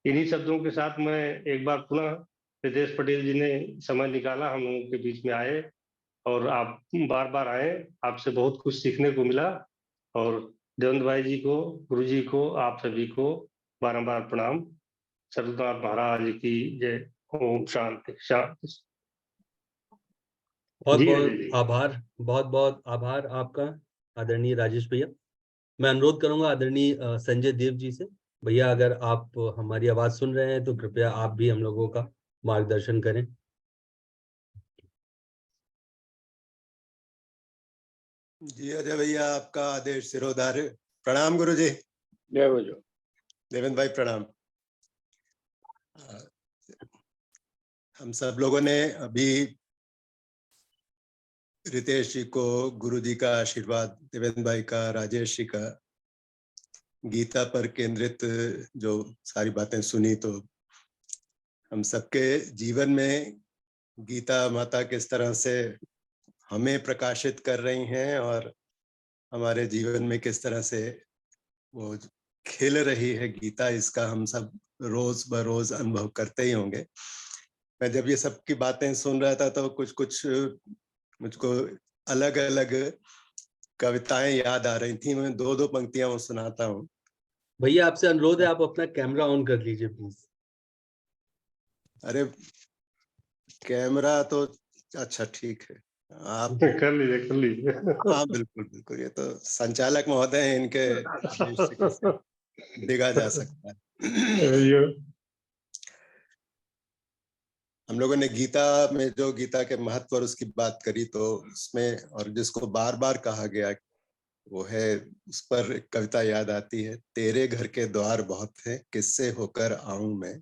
इन्हीं शब्दों के साथ मैं एक बार पुनः रितेश पटेल जी ने समय निकाला, हम लोगों के बीच में आए और आप बार बार आए, आपसे बहुत कुछ सीखने को मिला। और देवेंद्र भाई जी को, गुरु जी को, आप सभी को बारंबार प्रणाम। सतनाथ महाराज की जय। ओम शांति शांति। बहुत बहुत आभार, बहुत बहुत आभार आपका आदरणीय राजेश भैया। मैं अनुरोध करूंगा आदरणीय संजय देव जी से, भैया अगर आप हमारी आवाज सुन रहे हैं तो कृपया आप भी हम लोगों का मार्गदर्शन करें। जी अजय भैया, आपका आदेश सिरोधार्य। प्रणाम गुरु जी। जय गुरु। देवेंद्र भाई प्रणाम। हम सब लोगों ने अभी रितेश जी को, गुरु जी का आशीर्वाद, देवेंद्र भाई का, राजेश जी का, गीता पर केंद्रित जो सारी बातें सुनी, तो हम सबके जीवन में गीता माता किस तरह से हमें प्रकाशित कर रही हैं और हमारे जीवन में किस तरह से वो खिल रही है गीता, इसका हम सब रोज बरोज अनुभव करते ही होंगे। मैं जब ये सब की बातें सुन रहा था तो कुछ कुछ मुझको अलग अलग कविताएं याद आ रही थी। मैं 2-2 पंक्तियां वो सुनाता हूँ। भैया आपसे अनुरोध है, आप अपना कैमरा ऑन कर लीजिए प्लीज। अरे कैमरा तो अच्छा ठीक है, आप कर लीजिए। हाँ बिल्कुल बिल्कुल, ये तो संचालक महोदय हैं, इनके आदेश से कैसे डिगा जा सकता है। हम लोगों ने गीता में जो गीता के महत्व और उसकी बात करी, तो उसमें और जिसको बार बार कहा गया वो है, उस पर एक कविता याद आती है, तेरे घर के द्वार बहुत हैं, किससे होकर आऊं मैं।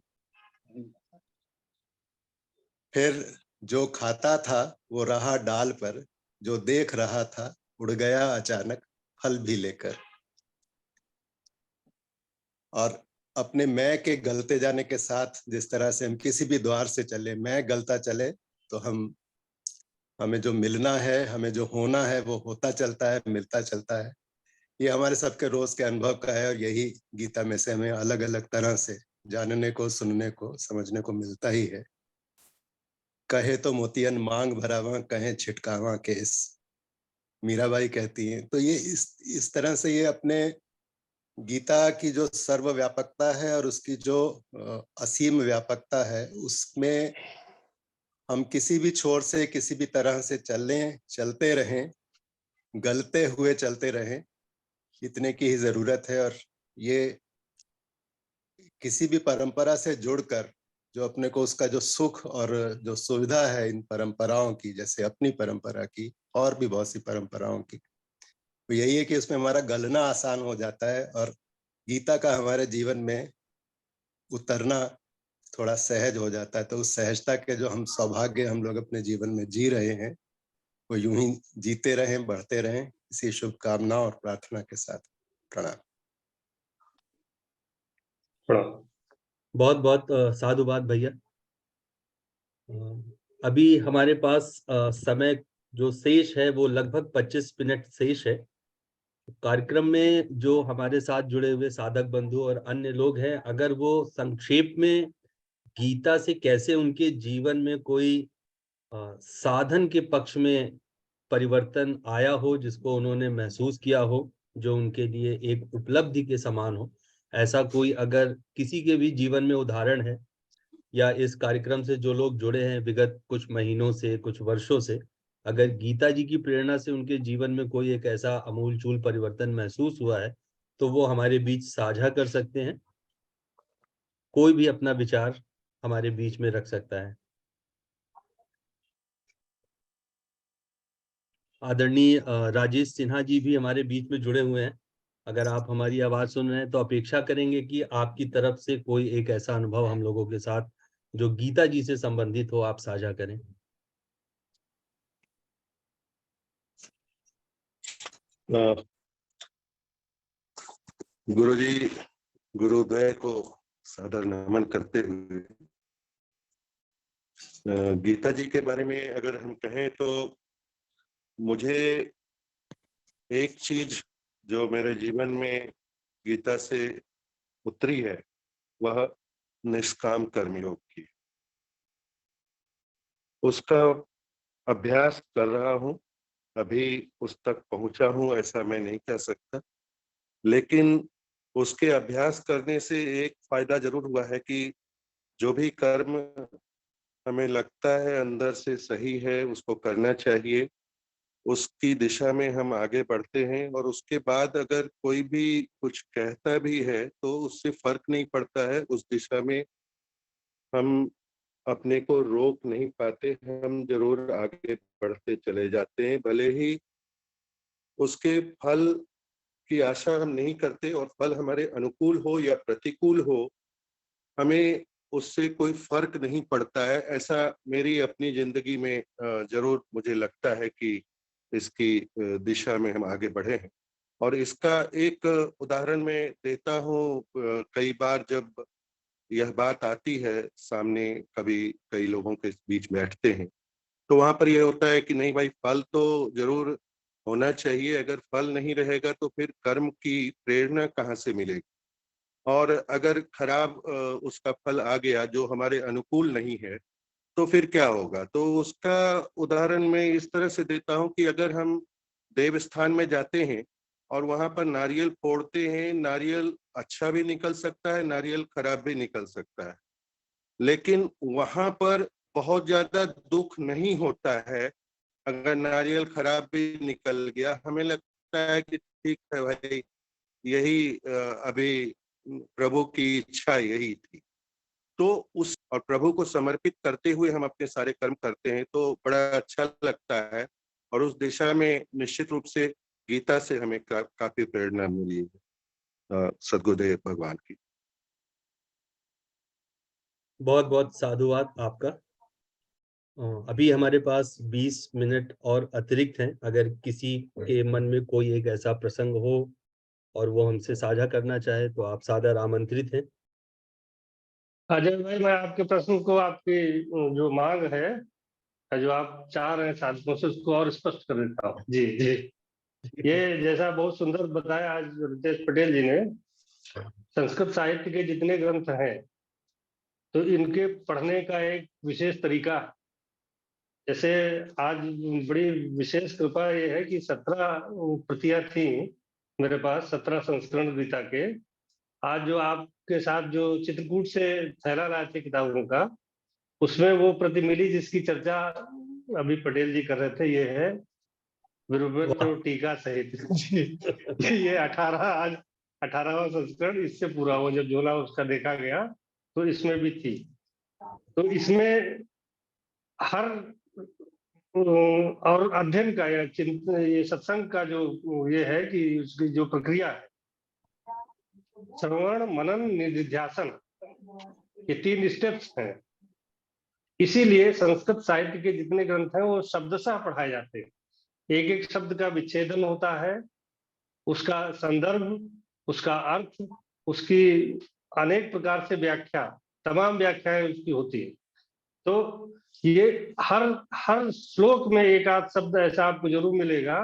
फिर जो खाता था वो रहा डाल पर, जो देख रहा था उड़ गया अचानक फल भी लेकर। और अपने मैं के गलते जाने के साथ जिस तरह से हम किसी भी द्वार से चले, मैं गलता चले तो हमें जो मिलना है, हमें जो होना है वो होता चलता है, मिलता चलता है। ये हमारे सबके रोज के अनुभव का है, और यही गीता में से हमें अलग अलग तरह से जानने को, सुनने को, समझने को मिलता ही है। कहे तो मोतियन मांग भरावा, कहे छिटकावा केस, मीराबाई कहती हैं। तो ये इस तरह से ये अपने गीता की जो सर्वव्यापकता है और उसकी जो असीम व्यापकता है, उसमें हम किसी भी छोर से किसी भी तरह से चलते रहें, गलते हुए चलते रहें, इतने की ही जरूरत है। और ये किसी भी परंपरा से जुड़कर जो अपने को उसका जो सुख और जो सुविधा है इन परंपराओं की, जैसे अपनी परंपरा की और भी बहुत सी परंपराओं की, तो यही है कि उसमें हमारा गलना आसान हो जाता है और गीता का हमारे जीवन में उतरना थोड़ा सहज हो जाता है। तो उस सहजता के जो हम सौभाग्य हम लोग अपने जीवन में जी रहे हैं, वो यूं ही जीते रहें, बढ़ते रहें, इसी शुभकामना और प्रार्थना के साथ प्रणाम। बहुत बहुत साधुवाद भैया। अभी हमारे पास समय जो शेष है वो लगभग 25 मिनट शेष है। कार्यक्रम में जो हमारे साथ जुड़े हुए साधक बंधु और अन्य लोग हैं, अगर वो संक्षेप में गीता से कैसे उनके जीवन में कोई साधन के पक्ष में परिवर्तन आया हो, जिसको उन्होंने महसूस किया हो, जो उनके लिए एक उपलब्धि के समान हो, ऐसा कोई अगर किसी के भी जीवन में उदाहरण है, या इस कार्यक्रम से जो लोग जुड़े हैं विगत कुछ महीनों से, कुछ वर्षों से, अगर गीता जी की प्रेरणा से उनके जीवन में कोई एक ऐसा अमूलचूल परिवर्तन महसूस हुआ है, तो वो हमारे बीच साझा कर सकते हैं। कोई भी अपना विचार हमारे बीच में रख सकता है। आदरणीय राजेश सिन्हा जी भी हमारे बीच में जुड़े हुए हैं। अगर आप हमारी आवाज सुन रहे हैं तो अपेक्षा करेंगे कि आपकी तरफ से कोई एक ऐसा अनुभव हम लोगों के साथ जो गीता जी से संबंधित हो, आप साझा करें। गुरुजी, गुरुद्वय को सादर नमन करते हुए, गीता जी के बारे में अगर हम कहें तो मुझे एक चीज जो मेरे जीवन में गीता से उतरी है, वह निष्काम कर्मयोग की। उसका अभ्यास कर रहा हूँ, अभी उस तक पहुंचा हूँ ऐसा मैं नहीं कह सकता, लेकिन उसके अभ्यास करने से एक फायदा जरूर हुआ है कि जो भी कर्म हमें लगता है अंदर से सही है, उसको करना चाहिए, उसकी दिशा में हम आगे बढ़ते हैं। और उसके बाद अगर कोई भी कुछ कहता भी है तो उससे फर्क नहीं पड़ता है, उस दिशा में हम अपने को रोक नहीं पाते, हम जरूर आगे बढ़ते चले जाते हैं, भले ही उसके फल की आशा हम नहीं करते और फल हमारे अनुकूल हो या प्रतिकूल हो, हमें उससे कोई फर्क नहीं पड़ता है। ऐसा मेरी अपनी जिंदगी में जरूर मुझे लगता है कि इसकी दिशा में हम आगे बढ़े हैं। और इसका एक उदाहरण मैं देता हूँ। कई बार जब यह बात आती है सामने, कभी कई लोगों के बीच बैठते हैं तो वहां पर यह होता है कि नहीं भाई, फल तो जरूर होना चाहिए, अगर फल नहीं रहेगा तो फिर कर्म की प्रेरणा कहाँ से मिलेगी, और अगर खराब उसका फल आ गया जो हमारे अनुकूल नहीं है तो फिर क्या होगा। तो उसका उदाहरण मैं इस तरह से देता हूँ कि अगर हम देव स्थान में जाते हैं और वहां पर नारियल फोड़ते हैं, नारियल अच्छा भी निकल सकता है, नारियल खराब भी निकल सकता है, लेकिन वहां पर बहुत ज्यादा दुख नहीं होता है अगर नारियल खराब भी निकल गया। हमें लगता है कि ठीक है भाई, यही अभी प्रभु की इच्छा यही थी। तो उस और प्रभु को समर्पित करते हुए हम अपने सारे कर्म करते हैं तो बड़ा अच्छा लगता है, और उस दिशा में निश्चित रूप से गीता से हमें काफी प्रेरणा मिली है सद्गुरुदेव भगवान की। बहुत बहुत साधुवाद आपका। अभी हमारे पास 20 मिनट और अतिरिक्त हैं। अगर किसी के मन में कोई एक ऐसा प्रसंग हो और वो हमसे साझा करना चाहे तो आप सादर आमंत्रित हैं। अजय भाई, मैं आपके प्रश्न को, आपकी जो मांग है, जो आप चाह रहे हैं साधकों से, उसको और स्पष्ट कर देता हूँ। जी जी, ये जैसा बहुत सुंदर बताया आज रितेश पटेल जी ने, संस्कृत साहित्य के जितने ग्रंथ हैं तो इनके पढ़ने का एक विशेष तरीका है। जैसे आज बड़ी विशेष कृपा ये है कि 17 प्रतियां थी मेरे पास, 17 संस्करण गीता के। आज जो आपके साथ जो चित्रकूट से थैला लाए थे किताबों का, उसमें वो प्रति मिली जिसकी चर्चा अभी पटेल जी कर रहे थे, ये है विरुबंधु टीका सहित। ये 18वां संस्करण इससे पूरा हुआ। जब झोला उसका देखा गया तो इसमें भी थी। तो इसमें हर और अध्ययन का या चिंतन, ये सत्संग का जो ये है कि उसकी जो प्रक्रिया है, श्रवण मनन निधिध्यासन, ये 3 स्टेप्स हैं। इसीलिए संस्कृत साहित्य के जितने ग्रंथ हैं वो शब्दशः पढ़ाए जाते हैं। एक एक शब्द का विच्छेदन होता है, उसका संदर्भ, उसका अर्थ, उसकी अनेक प्रकार से व्याख्या, तमाम व्याख्याएं उसकी होती है। तो ये हर श्लोक में एक आध शब्द ऐसा आपको जरूर मिलेगा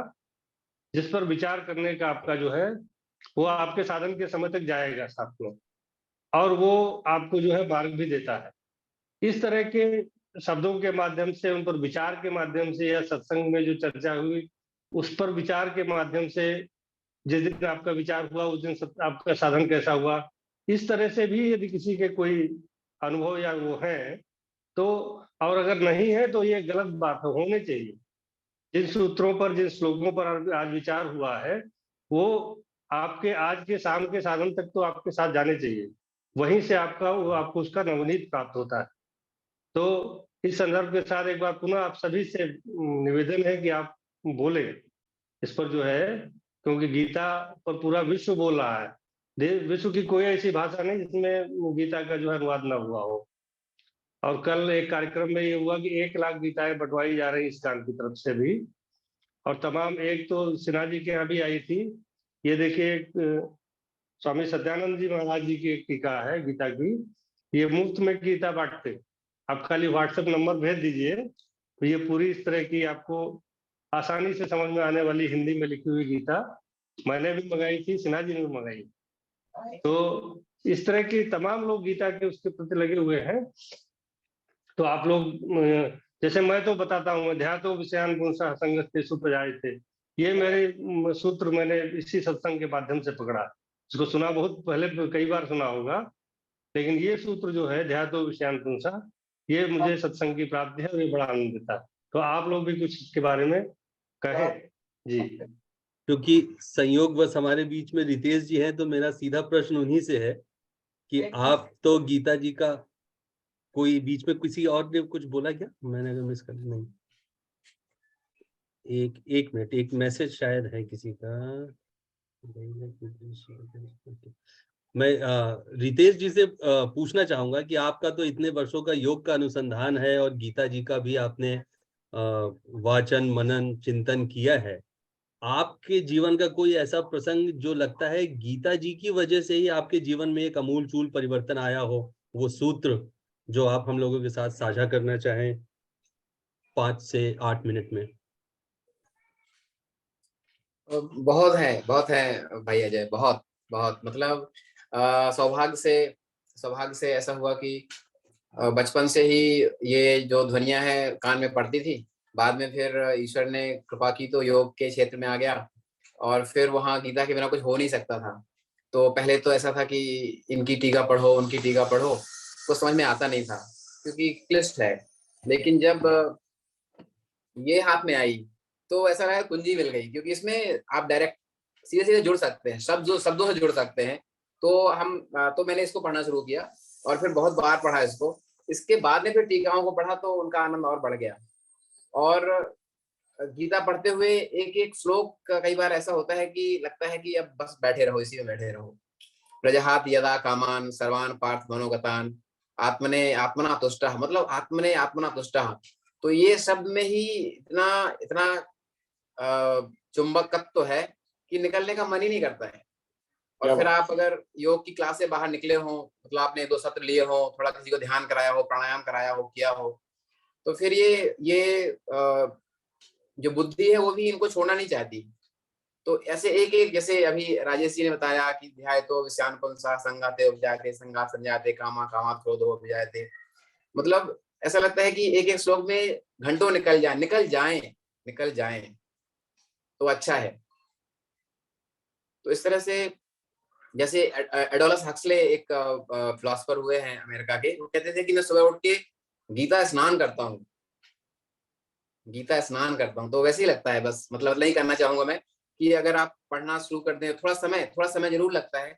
जिस पर विचार करने का आपका जो है वो आपके साधन के समय तक जाएगा साथ में, और वो आपको जो है मार्ग भी देता है। इस तरह के शब्दों के माध्यम से, उन पर विचार के माध्यम से, या सत्संग में जो चर्चा हुई उस पर विचार के माध्यम से, जिस दिन आपका विचार हुआ उस दिन आपका साधन कैसा हुआ, इस तरह से भी यदि किसी के कोई अनुभव या वो है तो, और अगर नहीं है तो ये गलत बात है, होने चाहिए। जिन सूत्रों पर, जिन श्लोकों पर आज विचार हुआ है वो आपके आज के शाम के साधन तक तो आपके साथ जाने चाहिए, वहीं से आपको उसका नवनीत प्राप्त होता है। तो इस संदर्भ के साथ एक बार पुनः आप सभी से निवेदन है कि आप बोले इस पर जो है, क्योंकि गीता पर पूरा विश्व बोल रहा है। विश्व की कोई ऐसी भाषा नहीं जिसमें गीता का जो है अनुवाद न हुआ हो। और कल एक कार्यक्रम में ये हुआ कि 1 लाख गीताएं बंटवाई जा रही इस कान की तरफ से भी, और तमाम, एक तो सिन्हा जी के यहाँ भी आई थी। ये देखिए, स्वामी सत्यानंद जी महाराज जी की एक टीका है गीता की, ये मुफ्त में गीता बांटते, आप खाली व्हाट्सएप नंबर भेज दीजिए तो ये पूरी इस तरह की आपको आसानी से समझ में आने वाली हिंदी में लिखी हुई गीता मैंने भी मंगाई थी, सिन्हा जी ने भी मंगाई। तो इस तरह की तमाम लोग गीता के उसके प्रति लगे हुए हैं। तो आप लोग, जैसे मैं तो बताता हूँ, ध्यातो विषयान पुंसः संगस्तेषु प्रजायते, ये मेरे सूत्र मैंने इसी सत्संग के माध्यम से पकड़ा। इसको सुना बहुत पहले, कई बार सुना होगा, लेकिन ये सूत्र जो है ध्यातो विषयान पुंसः, ये मुझे सत्संग की प्राप्ति है और ये बड़ा आनंद देता है। तो आप लोग भी कुछ इसके बारे में कहें। जी, क्योंकि संयोगवश हमारे बीच में रितेश जी हैं, तो मेरा सीधा प्रश्न उन्हीं से है कि आप तो गीता जी का, कोई बीच में किसी और ने कुछ बोला क्या? मैंने अगर मिस कर नहीं, एक मिनट, एक मैसेज शायद है किसी का। मैं रितेश जी से पूछना चाहूंगा कि आपका तो इतने वर्षों का योग का अनुसंधान है और गीता जी का भी आपने वाचन मनन चिंतन किया है। आपके जीवन का कोई ऐसा प्रसंग जो लगता है गीता जी की वजह से ही आपके जीवन में एक अमूलचूल परिवर्तन आया हो, वो सूत्र जो आप हम लोगों के साथ साझा करना चाहें 5 से 8 मिनट में? बहुत है भाई अजय, बहुत बहुत, मतलब सौभाग्य से ऐसा हुआ कि बचपन से ही ये जो ध्वनियां हैं कान में पड़ती थी। बाद में फिर ईश्वर ने कृपा की तो योग के क्षेत्र में आ गया, और फिर वहाँ गीता के बिना कुछ हो नहीं सकता था। तो पहले तो ऐसा था कि इनकी टीका पढ़ो, उनकी टीका पढ़ो, तो समझ में आता नहीं था क्योंकि क्लिष्ट है। लेकिन जब ये हाथ में आई तो ऐसा लगा कुंजी मिल गई, क्योंकि इसमें आप डायरेक्ट सीधे सीधे जुड़ सकते हैं, शब्दों से जुड़ सकते हैं, तो मैंने इसको पढ़ना शुरू किया और फिर बहुत बार पढ़ा इसको। इसके बाद में फिर टीकाओं को पढ़ा तो उनका आनंद और बढ़ गया। और गीता पढ़ते हुए एक एक श्लोक कई बार ऐसा होता है कि लगता है कि अब बस बैठे रहो, इसी में बैठे रहो। प्रजहात यदा कामान सर्वान पार्थ मनोगतान आत्मने आत्मना तुष्टः, मतलब आत्मने आत्मना तुष्टः। तो ये शब्द में ही इतना इतना चुंबकत्व है कि निकलने का मन ही नहीं करता है। और फिर आप अगर योग की क्लास से बाहर निकले हो, मतलब आपने 2 सत्र लिए हो, थोड़ा किसी को ध्यान कराया हो, प्राणायाम कराया हो, किया हो, तो फिर ये जो बुद्धि है वो भी इनको छोड़ना नहीं चाहती। तो ऐसे एक एक, जैसे अभी राजेश जी ने बताया कि ध्याय तो विषयान पुंसा संगाते उपजाते संगात संजाते कामा कामात क्रोधो उपजाते, मतलब ऐसा लगता है कि एक एक श्लोक में घंटों निकल जाएं तो अच्छा है। तो इस तरह से, जैसे एडोलस हक्सले एक फिलोसोफर हुए हैं अमेरिका के, वो कहते थे कि मैं सुबह उठ के गीता स्नान करता हूँ, तो वैसे ही लगता है। बस मतलब नहीं करना चाहूंगा मैं कि अगर आप पढ़ना शुरू कर दें, थोड़ा समय जरूर लगता है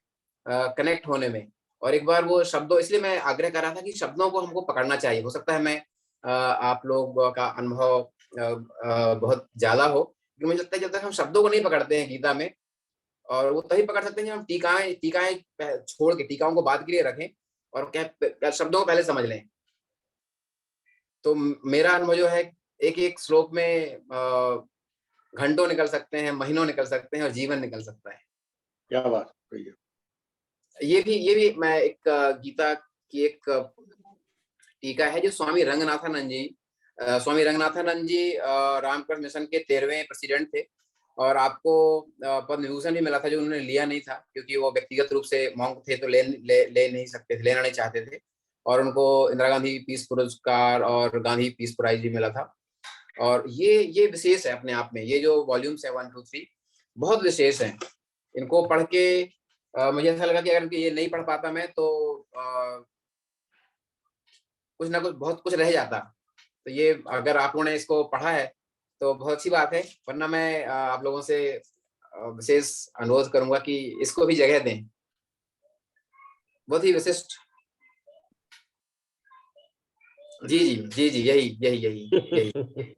कनेक्ट होने में। और एक बार वो शब्दों, इसलिए मैं आग्रह कर रहा था कि शब्दों को हमको पकड़ना चाहिए। हो सकता है मैं आप लोग का अनुभव बहुत ज्यादा हो, क्योंकि मुझे लगता है जब तक हम शब्दों को नहीं पकड़ते हैं गीता में, और वो तभी पकड़ सकते हैं जब हम टीकाएं छोड़ के, टीकाओं को बाद के लिए रखें और क्या शब्दों को पहले समझ लें। तो मेरा अनुभव जो है, एक एक श्लोक में घंटों निकल सकते हैं, महीनों निकल सकते हैं और जीवन निकल सकता है। क्या बात है। ये भी मैं एक गीता की एक टीका है जो स्वामी रंगनाथानंद जी रामकृष्ण मिशन के 13वें प्रेसिडेंट थे, और आपको पद्म विभूषण भी मिला था जो उन्होंने लिया नहीं था, क्योंकि वो व्यक्तिगत रूप से मॉन्क थे तो ले नहीं सकते थे, लेना नहीं चाहते थे। और उनको इंदिरा गांधी पीस पुरस्कार और गांधी पीस प्राइज भी मिला था। और ये विशेष है अपने आप में। ये जो वॉल्यूम्स है 1, 2, 3 बहुत विशेष हैं। इनको पढ़ के मुझे ऐसा लगा कि अगर ये नहीं पढ़ पाता मैं तो कुछ ना कुछ बहुत कुछ रह जाता। तो ये अगर आप लोगों ने इसको पढ़ा है तो बहुत अच्छी बात है, वरना मैं आप लोगों से विशेष अनुरोध करूंगा कि इसको भी जगह दें। बहुत ही विशिष्ट। जी यही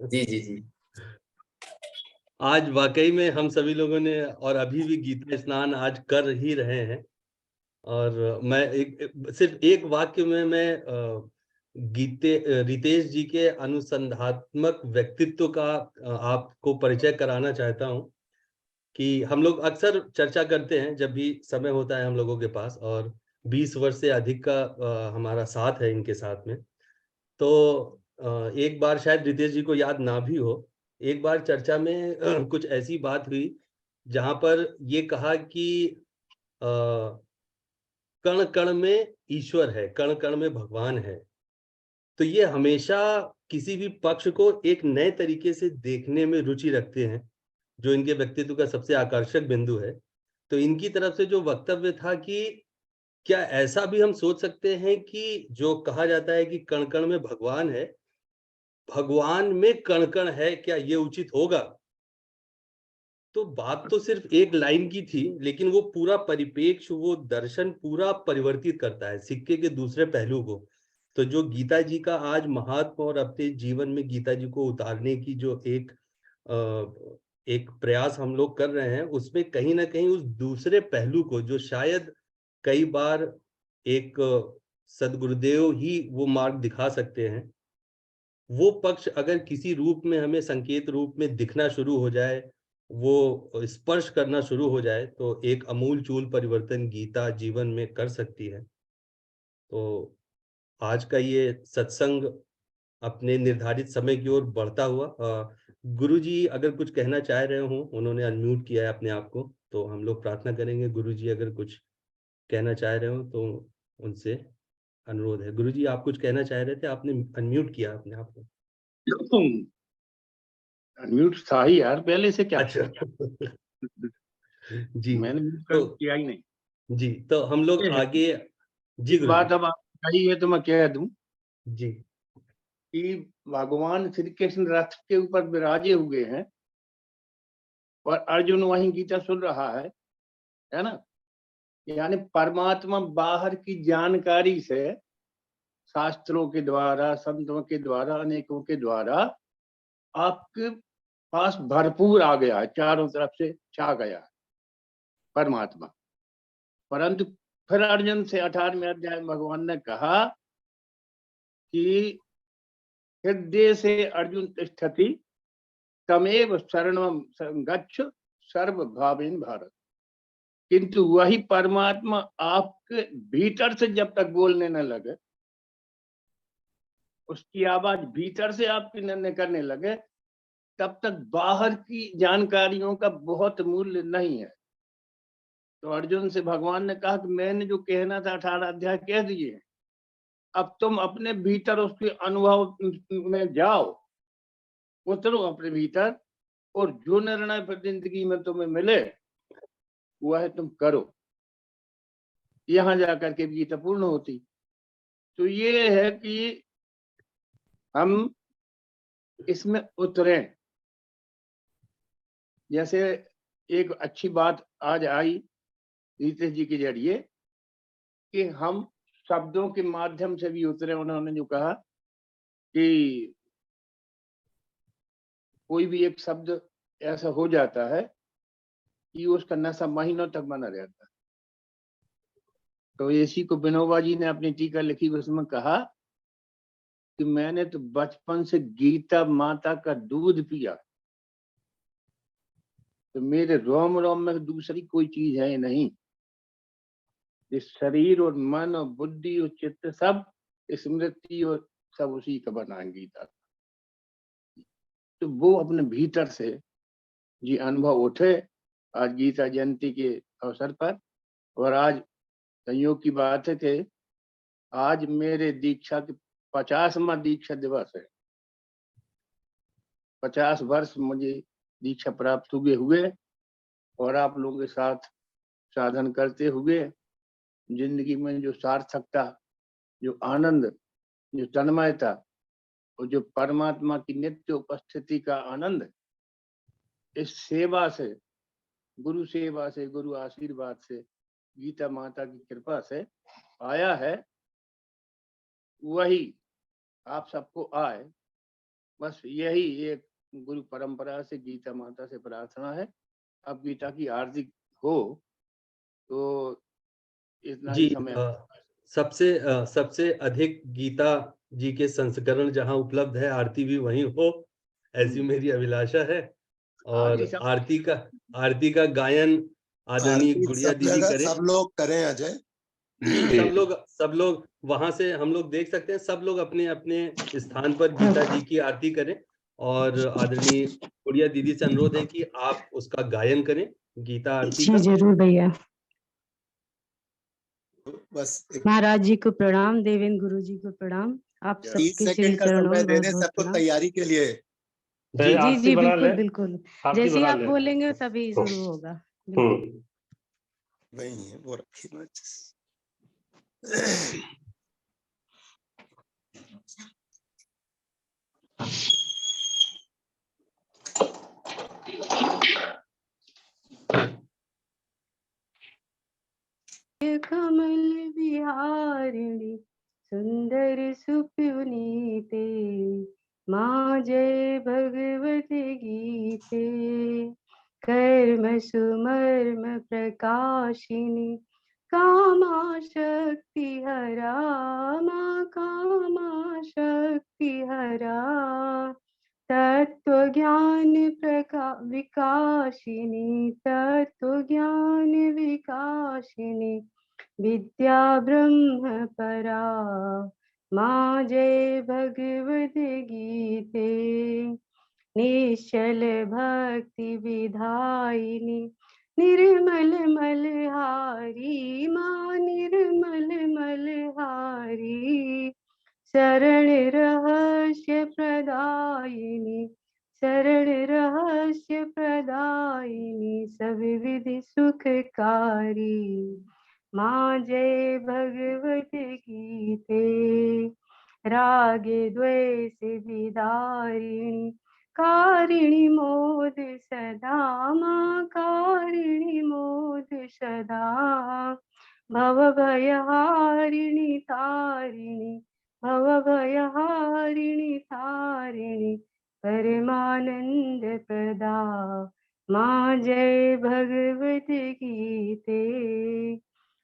जी। आज वाकई में हम सभी लोगों ने, और अभी भी गीता स्नान आज कर ही रहे हैं। और मैं सिर्फ एक वाक्य में मैं रितेश जी के अनुसंधात्मक व्यक्तित्व का आपको परिचय कराना चाहता हूं कि हम लोग अक्सर चर्चा करते हैं जब भी समय होता है हम लोगों के पास, और 20 वर्ष से अधिक का हमारा साथ है इनके साथ में। तो एक बार शायद रितेश जी को याद ना भी हो, एक बार चर्चा में कुछ ऐसी बात हुई जहां पर ये कहा कि कण कण में ईश्वर है, कण कण में भगवान है। तो ये हमेशा किसी भी पक्ष को एक नए तरीके से देखने में रुचि रखते हैं, जो इनके व्यक्तित्व का सबसे आकर्षक बिंदु है। तो इनकी तरफ से जो वक्तव्य था कि क्या ऐसा भी हम सोच सकते हैं कि जो कहा जाता है कि कण कण में भगवान है, भगवान में कण कण है, क्या ये उचित होगा? तो बात तो सिर्फ एक लाइन की थी, लेकिन वो पूरा परिपेक्ष, वो दर्शन पूरा परिवर्तित करता है सिक्के के दूसरे पहलू को। तो जो गीता जी का आज महात्मा और अपने जीवन में गीता जी को उतारने की जो एक प्रयास हम लोग कर रहे हैं, उसमें कहीं ना कहीं उस दूसरे पहलू को, जो शायद कई बार एक सदगुरुदेव ही वो मार्ग दिखा सकते हैं, वो पक्ष अगर किसी रूप में हमें संकेत रूप में दिखना शुरू हो जाए, वो स्पर्श करना शुरू हो जाए, तो एक अमूलचूल परिवर्तन गीता जीवन में कर सकती है। तो आज का ये सत्संग अपने निर्धारित समय की ओर बढ़ता हुआ, गुरु जी अगर कुछ कहना चाह रहे हो, उन्होंने अनम्यूट किया है अपने आप को, तो हम लोग प्रार्थना करेंगे गुरु जी अगर कुछ कहना चाह रहे हो तो उनसे अनुरोध है। गुरु जी आप कुछ कहना चाह रहे थे, आपने अनम्यूट किया अपने आप को। अनम्यूट था ही यार, पहले से क्या? अच्छा जी मैंने म्यूट तो किया ही नहीं जी, तो हम लोग आगे जी गुरु बात अब आप कही है तो मैं कह दूं जी कि भगवान श्री कृष्ण रथ के ऊपर विराजे हुए हैं और अर्जुन वहीं गीता सुन रहा है ना। यानी परमात्मा बाहर की जानकारी से, शास्त्रों के द्वारा, संतों के द्वारा, अनेकों के द्वारा आपके पास भरपूर आ गया है, चारों तरफ से छा गया है परमात्मा। परंतु फिर अर्जुन से 18वें अध्याय में भगवान ने कहा कि हृदय से अर्जुन तिष्ठति तमेव शरणम गच्छ सर्वभावेन भारत। किंतु वही परमात्मा आपके भीतर से जब तक बोलने न लगे, उसकी आवाज भीतर से आपकी न करने लगे, तब तक बाहर की जानकारियों का बहुत मूल्य नहीं है। तो अर्जुन से भगवान ने कहा कि मैंने जो कहना था 18 अध्याय कह दिए, अब तुम अपने भीतर उसके अनुभव में जाओ, उतरो अपने भीतर, और जो निर्णय फिर जिंदगी में तुम्हें मिले वह तुम करो। यहां जाकर के गीता पूर्ण होती। तो ये है कि हम इसमें उतरे। जैसे एक अच्छी बात आज आई नीतीश जी के जरिए कि हम शब्दों के माध्यम से भी उतरे। उन्होंने जो कहा कि कोई भी एक शब्द ऐसा हो जाता है कि उसका नशा महीनों तक बना रहता है। तो इसी को विनोबा जी ने अपनी टीका लिखी, उसमें कहा कि मैंने तो बचपन से गीता माता का दूध पिया, तो मेरे रोम रोम में दूसरी कोई चीज है नहीं। इस शरीर और मन और बुद्धि और चित्त सब स्मृति और सब उसी का बना है गीता। तो वो अपने भीतर से जी अनुभव उठे आज गीता जयंती के अवसर पर। और आज संयोग की बात है कि आज मेरे दीक्षा के 50वां दीक्षा दिवस है। 50 वर्ष मुझे दीक्षा प्राप्त हुए और आप लोगों के साथ साधन करते हुए जिंदगी में जो सार्थकता, जो आनंद, जो तन्मयता और जो परमात्मा की नित्य उपस्थिति का आनंद, इस सेवा से, गुरु सेवा से, गुरु आशीर्वाद से, गीता माता की कृपा से आया है, वही आप सबको आए। बस यही एक गुरु परंपरा से, गीता माता से प्रार्थना है। अब गीता की आरती हो तो इतना ही जी, समय। सबसे अधिक गीता जी के संस्करण जहां उपलब्ध है, आरती भी वहीं हो, ऐसी मेरी अभिलाषा है। और आरती का गायन आदरणीय आरती गुड़िया सब दीदी जगह करें। सब लोग करें अजय। जी, सब लोग वहां से हम लोग देख सकते हैं, सब लोग अपने अपने स्थान पर गीता जी की आरती करें। और आदरणीय गुड़िया दीदी से अनुरोध है कि आप उसका गायन करें, गीता आरती का। जी जरूर भैया। बस महाराज जी को प्रणाम, देवेंद्र गुरु जी को प्रणाम, आप 30 सबके श्री सेकंड का चरणों समय में दे बहुत दें बहुत सबको प्रणाम। तैयारी के लिए। चाहे जी आरती जी बना बिल्कुल ले, बिल्कुल, आरती जैसे ही बना आप ले। बोलेंगे तभी शुरू होगा। बिल्कुल। वही है वो रखी ना। कमल विहारिणी सुंदर सुपुनीते, माँ जय भगवत गीते। कर्म सुमर्म प्रकाशिनी कामा शक्ति हरा, माँ कामा शक्ति हरा। तत्व ज्ञान विकाशिनी, तत्व ज्ञान विकाशिनी, विद्या ब्रह्म परा, माँ जय भगवत गीते। निश्चल भक्ति विधायिनी निर्मल मलहारी, माँ निर्मल मलहारी। शरण रहस्य प्रदायिनी, शरण रहस्य प्रदायिनी, सब विधि सुखकारी, माँ जय भगवत गीते। राग द्वेष विदारिणी कारिणी मोद सदा, माँ कारिणी मोद सदा। भवभयहारिणि तारिणि भवभयहारिणि तारिणि परमानंद प्रदा माँ जय भगवत गीते।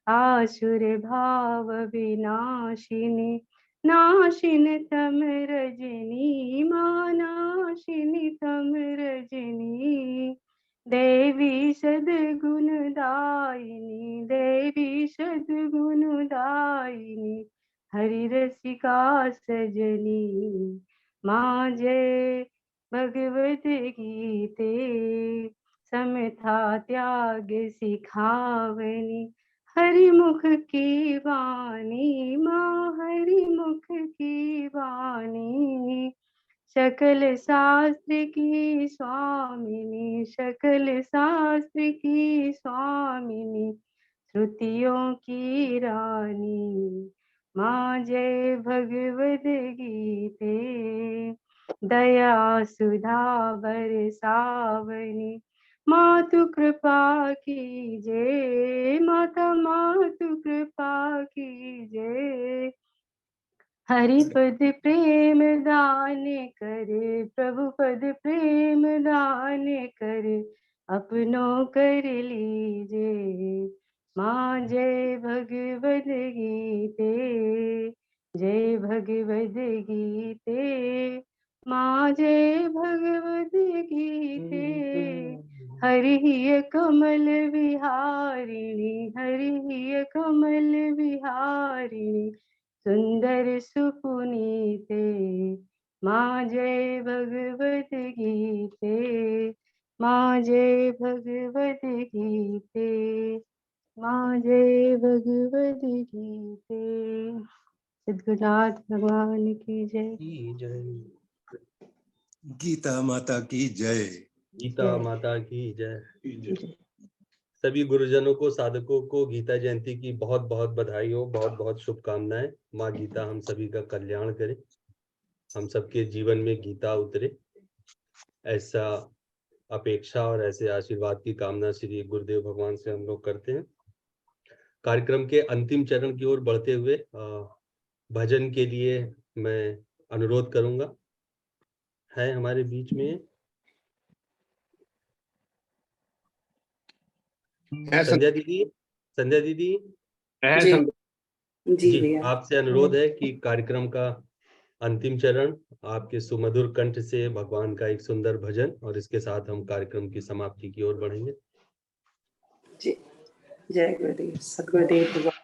आसुर भाव विनाशिनी नाशिन तम रजनी माँ नाशिनी तम रजनी। देवी सद्गुणदायिनी देवी सद्गुणदायिनी हरि रसिका सजनी माँ जय भगवत गीते। समथा त्याग सिखावनी हरि मुख की वाणी माँ हरि मुख की वाणी। सकल शास्त्र की स्वामिनी सकल शास्त्र की स्वामिनी श्रुतियों की रानी माँ जय भगवद गीते। दया सुधा बरसावनी मातु कृपा कीजय माता मातु कृपा कीजय। हरिपद प्रेम दान करे प्रभु पद प्रेम दान करे अपनों कर लीजे माँ जय भगवद गीते। जय भगवद गीते माँ जय भगवद गीते। हरि ही कमल विहारिणी हरि ही कमल विहारिणी सुंदर सुपुनीते माँ जय भगवत गीते। माँ जय भगवत गीते माँ जय भगवत गीते। सद्गुरुनाथ भगवान की जय। जय। गीता माता की जय। गीता माता की जय। सभी गुरुजनों को साधकों को गीता जयंती की बहुत बहुत बधाई हो, बहुत बहुत शुभकामनाएं। माँ गीता हम सभी का कल्याण करे, हम सबके जीवन में गीता उतरे, ऐसा अपेक्षा और ऐसे आशीर्वाद की कामना श्री गुरुदेव भगवान से हम लोग करते हैं। कार्यक्रम के अंतिम चरण की ओर बढ़ते हुए भजन के लिए मैं अनुरोध करूंगा। है हमारे बीच में संध्या दीदी। संध्या दीदी जी, आपसे अनुरोध है कि कार्यक्रम का अंतिम चरण आपके सुमधुर कंठ से भगवान का एक सुंदर भजन और इसके साथ हम कार्यक्रम की समाप्ति की ओर बढ़ेंगे। जी, जय गुरुदेव। सद्गुरुदेव भगवान।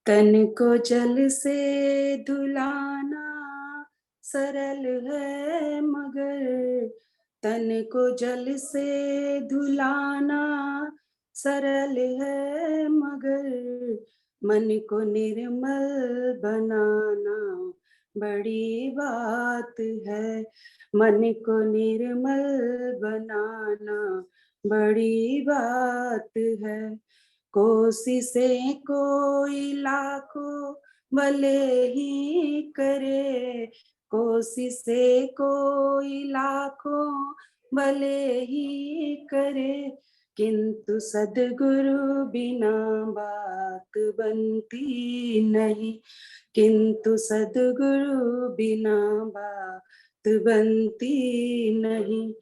तन को जल से धुलाना सरल है मगर तन को जल से धुलाना सरल है मगर मन को निर्मल बनाना बड़ी बात है। मन को निर्मल बनाना बड़ी बात है। कोशिशें कोई लाखों भले ही करे कोशिशें कोई लाखों भले ही करे किंतु सद्गुरु बिना बात बनती नहीं। किंतु सद्गुरु बिना बात बनती नहीं।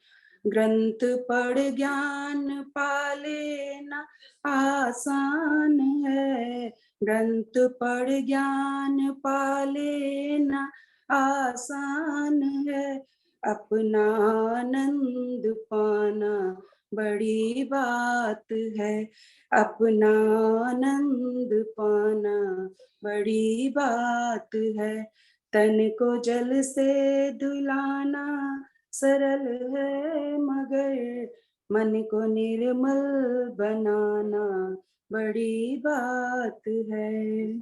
ग्रंथ पढ़ ज्ञान पा लेना आसान है। ग्रंथ पढ़ ज्ञान पा लेना आसान है। अपना आनंद पाना बड़ी बात है। अपना आनंद पाना बड़ी बात है। तन को जल से धुलाना सरल है मगर मन को निर्मल बनाना बड़ी बात है।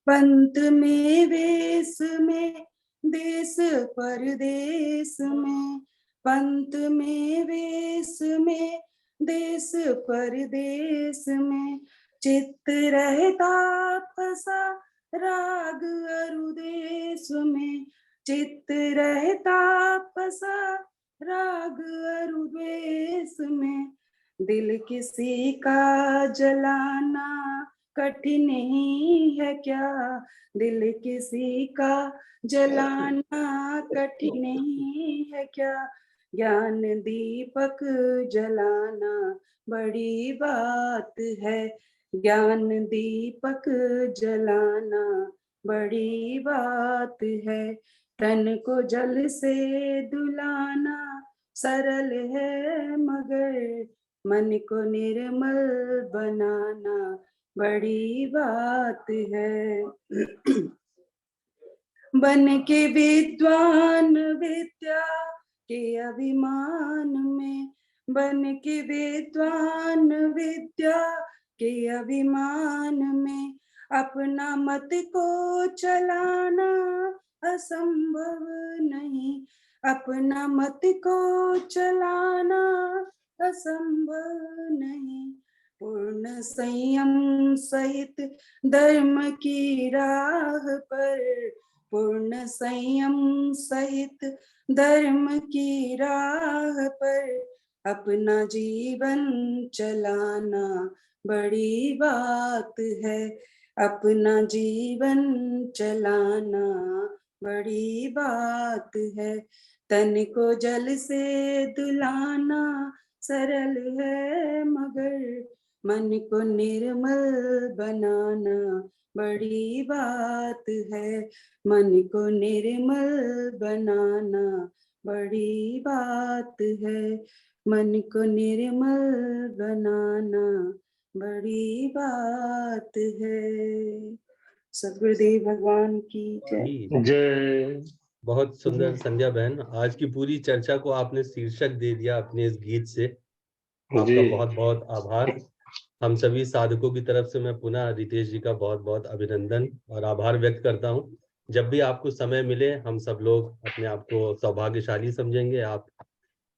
पंथ में वेश में देश परदेश में पंथ में वेश में देश परदेश में चित्त रहता फंसा राग अरुदेश में चित्त रहता फंसा राग अरुवेश में, दिल किसी का जलाना कठिन ही है क्या, दिल किसी का जलाना कठिन ही है क्या, ज्ञान दीपक जलाना बड़ी बात है, ज्ञान दीपक जलाना बड़ी बात है, तन को जल से धुलाना सरल है मगर मन को निर्मल बनाना बड़ी बात है। बन के विद्वान विद्या के अभिमान में, बन के विद्वान विद्या के अभिमान में, अपना मत को चलाना असंभव नहीं, अपना मत को चलाना असंभव नहीं, पूर्ण संयम सहित धर्म की राह पर, पूर्ण संयम सहित धर्म की राह पर, अपना जीवन चलाना बड़ी बात है, अपना जीवन चलाना बड़ी बात है, तन को जल से धुलाना सरल है मगर मन को निर्मल बनाना बड़ी बात है, मन को निर्मल बनाना बड़ी बात है, मन को निर्मल बनाना बड़ी बात है। सद्गुरुदेव भगवान की जय। जय। बहुत सुंदर संध्या बहन, आज की पूरी चर्चा को आपने शीर्षक दे दिया अपने इस गीत से, आपका बहुत बहुत आभार। हम सभी साधकों की तरफ से मैं पुनः रितेश जी का बहुत बहुत अभिनंदन और आभार व्यक्त करता हूं। जब भी आपको समय मिले हम सब लोग अपने आप को सौभाग्यशाली समझेंगे, आप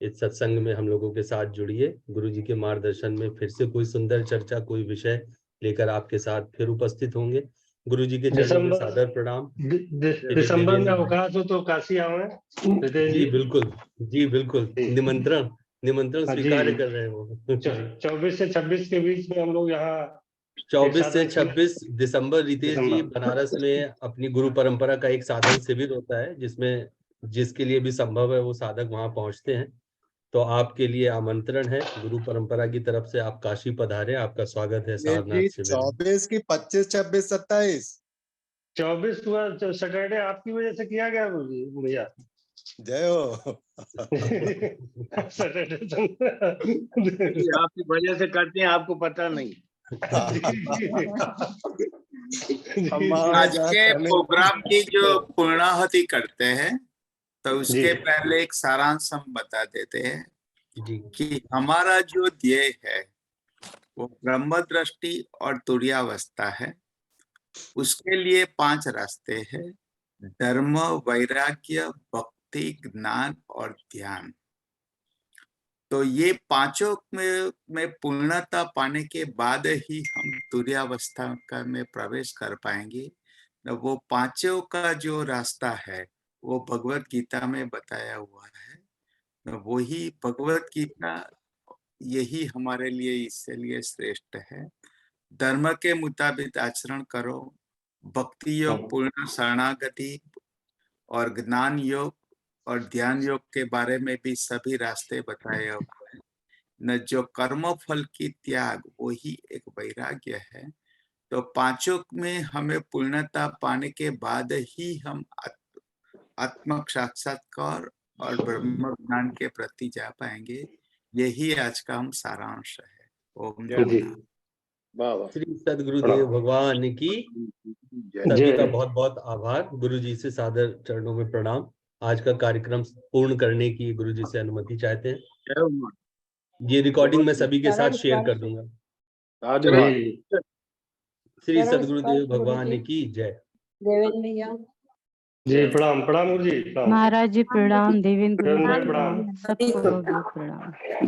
इस सत्संग में हम लोगों के साथ जुड़िए। गुरु जी के मार्गदर्शन में फिर से कोई सुंदर चर्चा, कोई विषय लेकर आपके साथ फिर उपस्थित होंगे। गुरु जी के चरणों में सादर प्रणाम। दिसंबर में अवकाश हो तो काशी आवे। जी बिल्कुल, जी बिल्कुल, निमंत्रण स्वीकार कर रहे हो। 24 से 26 के बीच में हम लोग यहाँ 24 से 26 दिसंबर रितेश जी बनारस में अपनी गुरु परंपरा का एक साधन शिविर होता है, जिसमें जिसके लिए भी संभव है वो साधक वहां पहुंचते हैं। तो आपके लिए आमंत्रण है गुरु परंपरा की तरफ से, आप काशी पधारे, आपका स्वागत है सारनाथ शिविर। 24 की 25, 26, 27 24 हुआ सैटरडे आपकी वजह से किया गया गुरु जी भैया। जय हो। आपकी वजह से करते हैं, आपको पता नहीं। आज के प्रोग्राम की जो पूर्णाहुति करते हैं तो उसके पहले एक सारांश हम बता देते हैं कि हमारा जो ध्येय है वो ब्रह्म दृष्टि और तुरीयावस्था है। उसके लिए 5 रास्ते हैं: धर्म, वैराग्य, भक्ति, ज्ञान और ध्यान। तो ये पांचों में पूर्णता पाने के बाद ही हम तुरीयावस्था का में प्रवेश कर पाएंगे। तो वो पांचों का जो रास्ता है वो भगवत गीता में बताया हुआ है। तो वही भगवत गीता यही हमारे लिए इसलिए श्रेष्ठ है। धर्म के मुताबिक आचरण करो, भक्ति योग, पूर्ण शरणागति और ज्ञान योग और ध्यान योग के बारे में भी सभी रास्ते बताए हुए हैं। न जो कर्म फल की त्याग वही एक वैराग्य है। तो पांचों में हमें पूर्णता पाने के बाद ही हम आत्म साक्षात्कार और ब्रह्म ज्ञान के प्रति जा पाएंगे। यही आज का हम सारांश है। ओम श्री सद्गुरुदेव भगवान की सभी का बहुत बहुत आभार। गुरु जी से सादर चरणों में प्रणाम। आज का कार्यक्रम पूर्ण करने की गुरु जी से अनुमति चाहते हैं। ये रिकॉर्डिंग मैं सभी के साथ शेयर कर दूंगा। श्री सद्गुरुदेव भगवान की जय। देवेंद्र भैया जी प्रणाम। प्रणाम गुरु जी। महाराज जी प्रणाम। देवेंद्र गुरु जी प्रणाम। सबको प्रणाम।